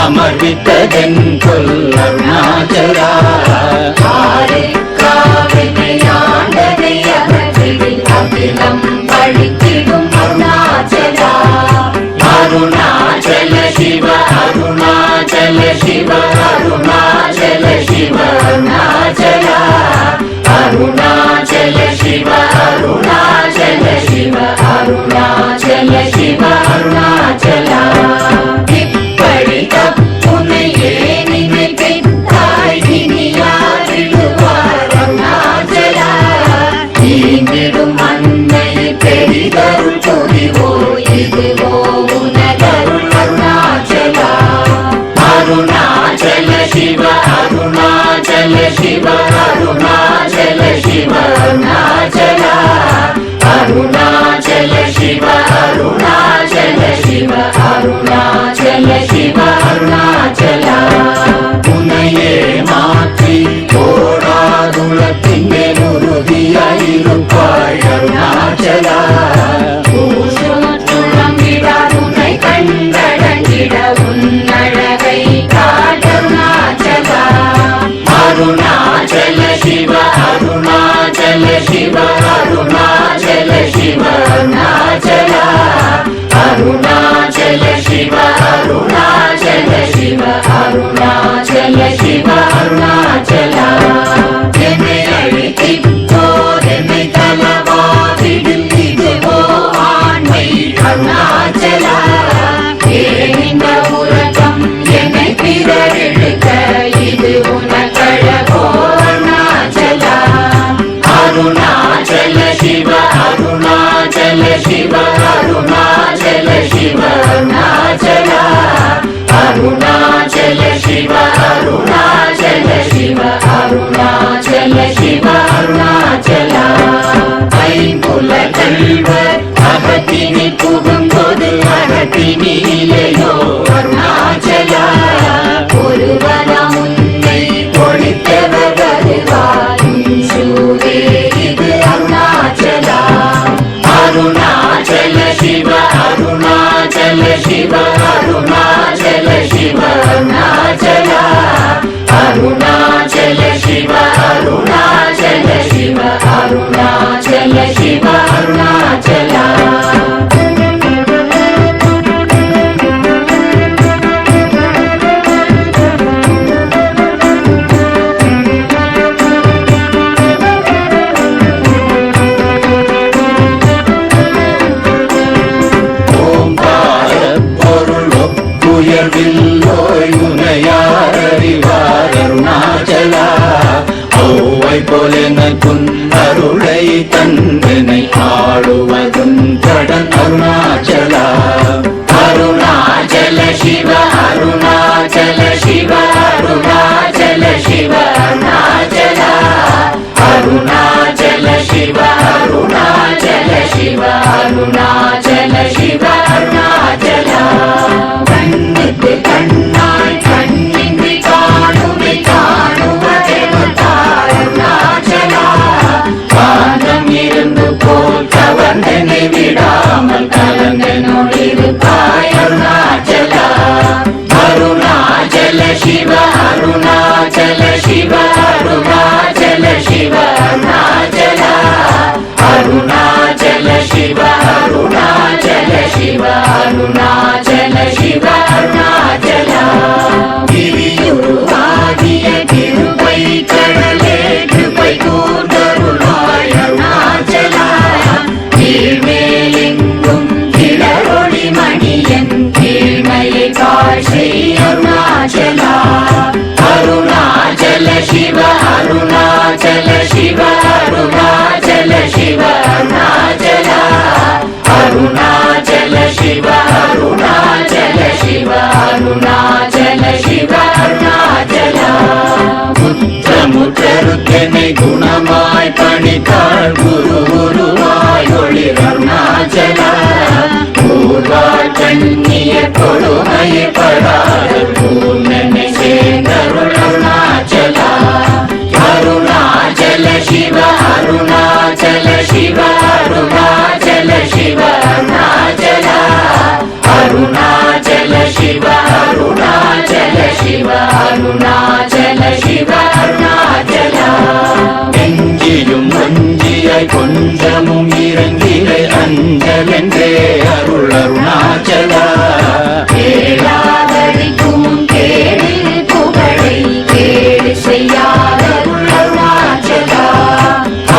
ಅಮರ್ವಿತದೆಂಕೊಲ್ ಅರುಣಾಚಲ அகிலம் பழித்திடும் அருணாச்சல அருணாச்சல சிவ அருணாச்சல சிவ அருணாச்சல சிவ அருணாச்சல शिव अरुणाचल शिव अरुणाचल अरुणाचल शिव अरुणाचल शिव अरुणाचल शिव अरुणाचल उन्னையே மாற்றி ஓடாதுலத்திங்கே உறுதியாயிருப்பாய் அருணாச்சலா உன்னை கண்டடங்கிட உன்னழகை காட்டருணாச்சலா அருணாச்சல சிவ அருணாச்சல சிவ அருணாச்சல சிவ அருணாச்சலா அருணாச்சல சிவ அருணாச்சல சிவ அருணாச்சல சிவ அருணாச்சலா என்னை அழைத்திப்போர் என்னை தலவாதிடில் இதுவோ ஆண்மை அருணாச்சலா ஏனிந்த உலகம் என்னை பிறரெடுக்க இது உனக்கழகோ அருணாச்சலா அருணாச்சல சிவ அருணாச்சல சிவ அருணாச்சல சிவ அருணாச்சலா அருணாச்சல சிவ அருணாச்சல சிவ அருணாச்சல சிவ அருணாச்சலா ஐம்புல கல்வர் அகத்தினி புகும்போது அகத்தினிலையோ அருணாச்சலா ஒருவரம் உன்னை ஒழித்தவர் வருவாயும் சூரே இது அருணாச்சலா அருணாச்சல சிவ அருணாச்சல சிவ அருணாச்சல சிவ அருணாச்சலா அருணாச்சல சிவ அருணாச்சல சிவ அருணாச்சல சிவ அருணாச்சலா உயர்வில்லோய் உனையார் அறிவார் அருணாச்சலா ஔவை போலெனக்குன் அருளை தந்தனை ஆடுவதும் கடன் அருணாச்சலா அருணாச்சல சிவ அருணாச்சல சிவ அருணாச்சல சிவ அருணாச்சலா அருணாச்சல சிவ அருணாச்சல சிவ அருணாச்சல சிவ அருணாச்சலா கண்ணுக்கு கண்ணாய் கண்ணின்றி காணுமை காணுவதெவதாய் அருணாச்சலா காந்தம் இருந்து போல் கவர்ந்தனை விடாமல் கலந்தனோடிருப்பாய் அருணாச்சலா அருணாச்சல சிவ அருணாச்சல சிவ அருணாச்சல சிவ அருணாச்சலா அருணாச்சல சிவ அருணாச்சல சிவ அருணாச்சல சிவ அருணாச்சலா கிரியுருவாகிய கிருபை கடலே கிருபை கூர்ந்தருளாய் அருணாச்சலா கீழ்மேலெங்கும் கிளரொளி மணியன் கீழ்மையை காட்சி அருணாச்சலா அருணாச்சல சிவ அருணாச்சல சிவ அருணாச்சல சிவ அருணாச்சலா அருணாச்சல சிவ அருணாச்சல சிவ அருணாச்சல சிவ அருணாச்சலா முற்றமுற்றருக்கெனை குணமாய் பணித்தாள் குரு குருவாய் ஒளிர் அருணாச்சலா ஊர்வாழ் கண்ணிய கொடுமையை படாத பூர்ணனை சேர்ந்தருள் அருணாச்சலா அருணாச்சல சிவ அருணாச்சல சிவ அருணாச்சல சிவ அருணாச்சலா அருணாச்சல சிவ அருணாச்சல சிவ அருணாச்சல சிவ அருணாச்சலா நெஞ்சியும் வஞ்சியாய் கொஞ்சமும் இறங்கிலை அஞ்சலென்றே அருள் அருணாச்சலா கேளாதடிக்கும் கேடு புகழை கேடு செய்யாத அருணாச்சலா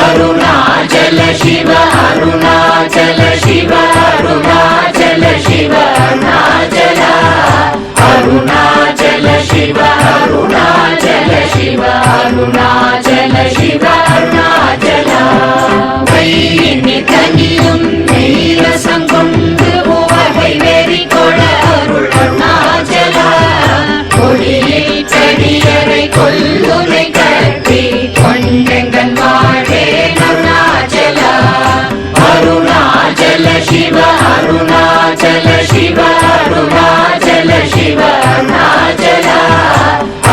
அருணாச்சல சிவ அருணாச்சல சிவ அருணாச்சல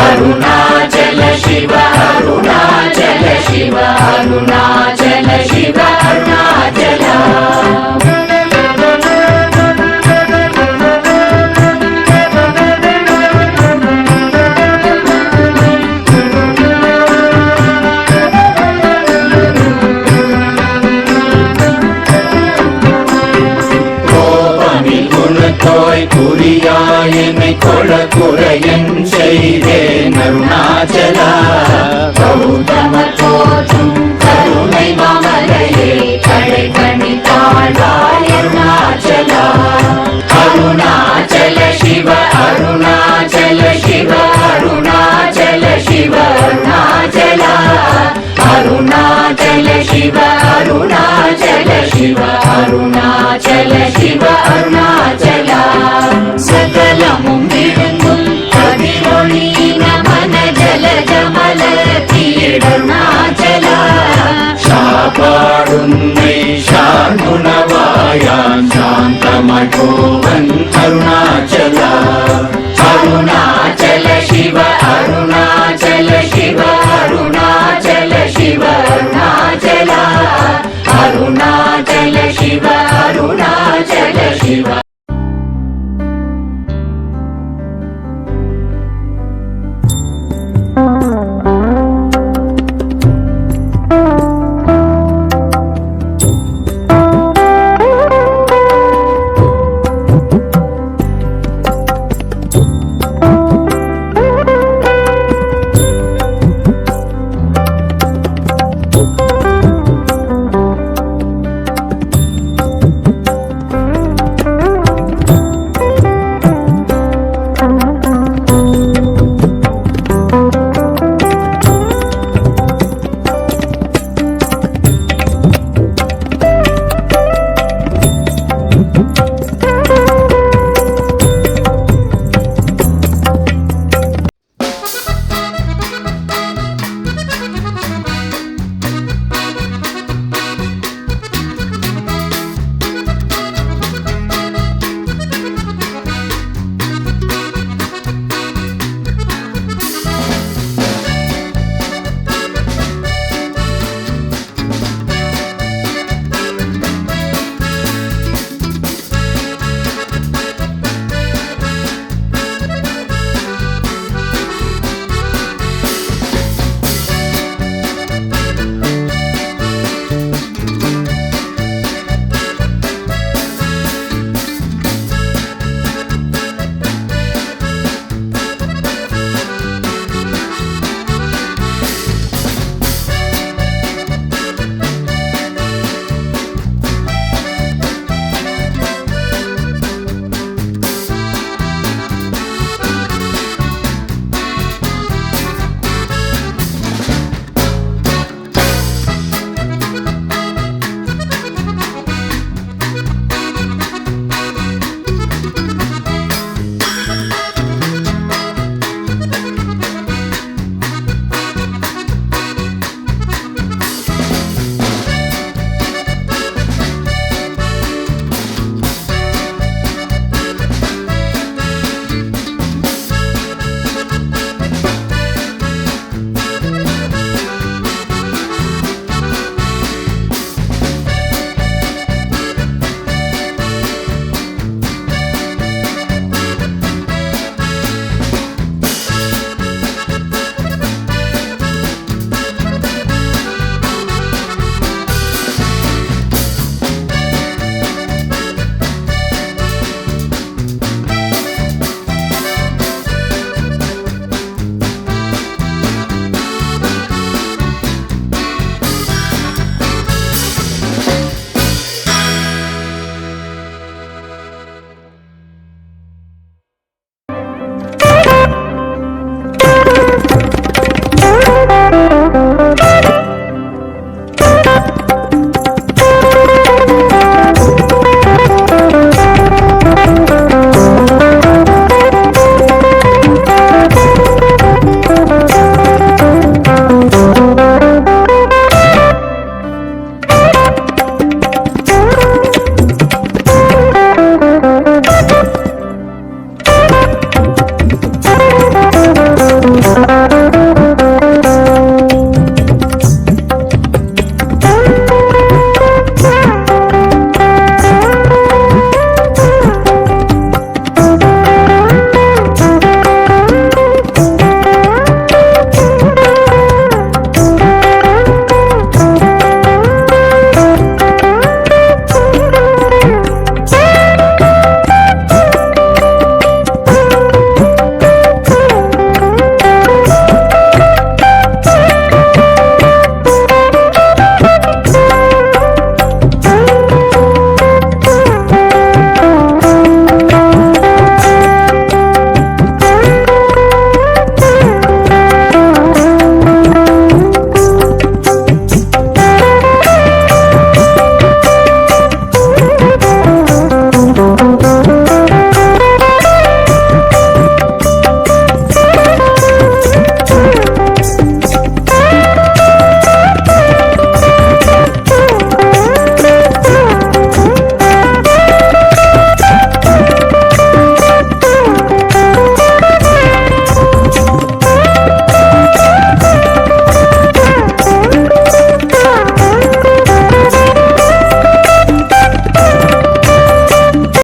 அருணாச்சல சிவ அருணாச்சல சிவ அருணாச்சல சிவ அருணாச்சல தோய் புரியாய் என்னை கொள குறையன் செய்தேன் அருணாச்சலா கௌதம தோற்றும் கருணை மாமலையே கடை கண்ணி தாழ்வாய் அருணாச்சலா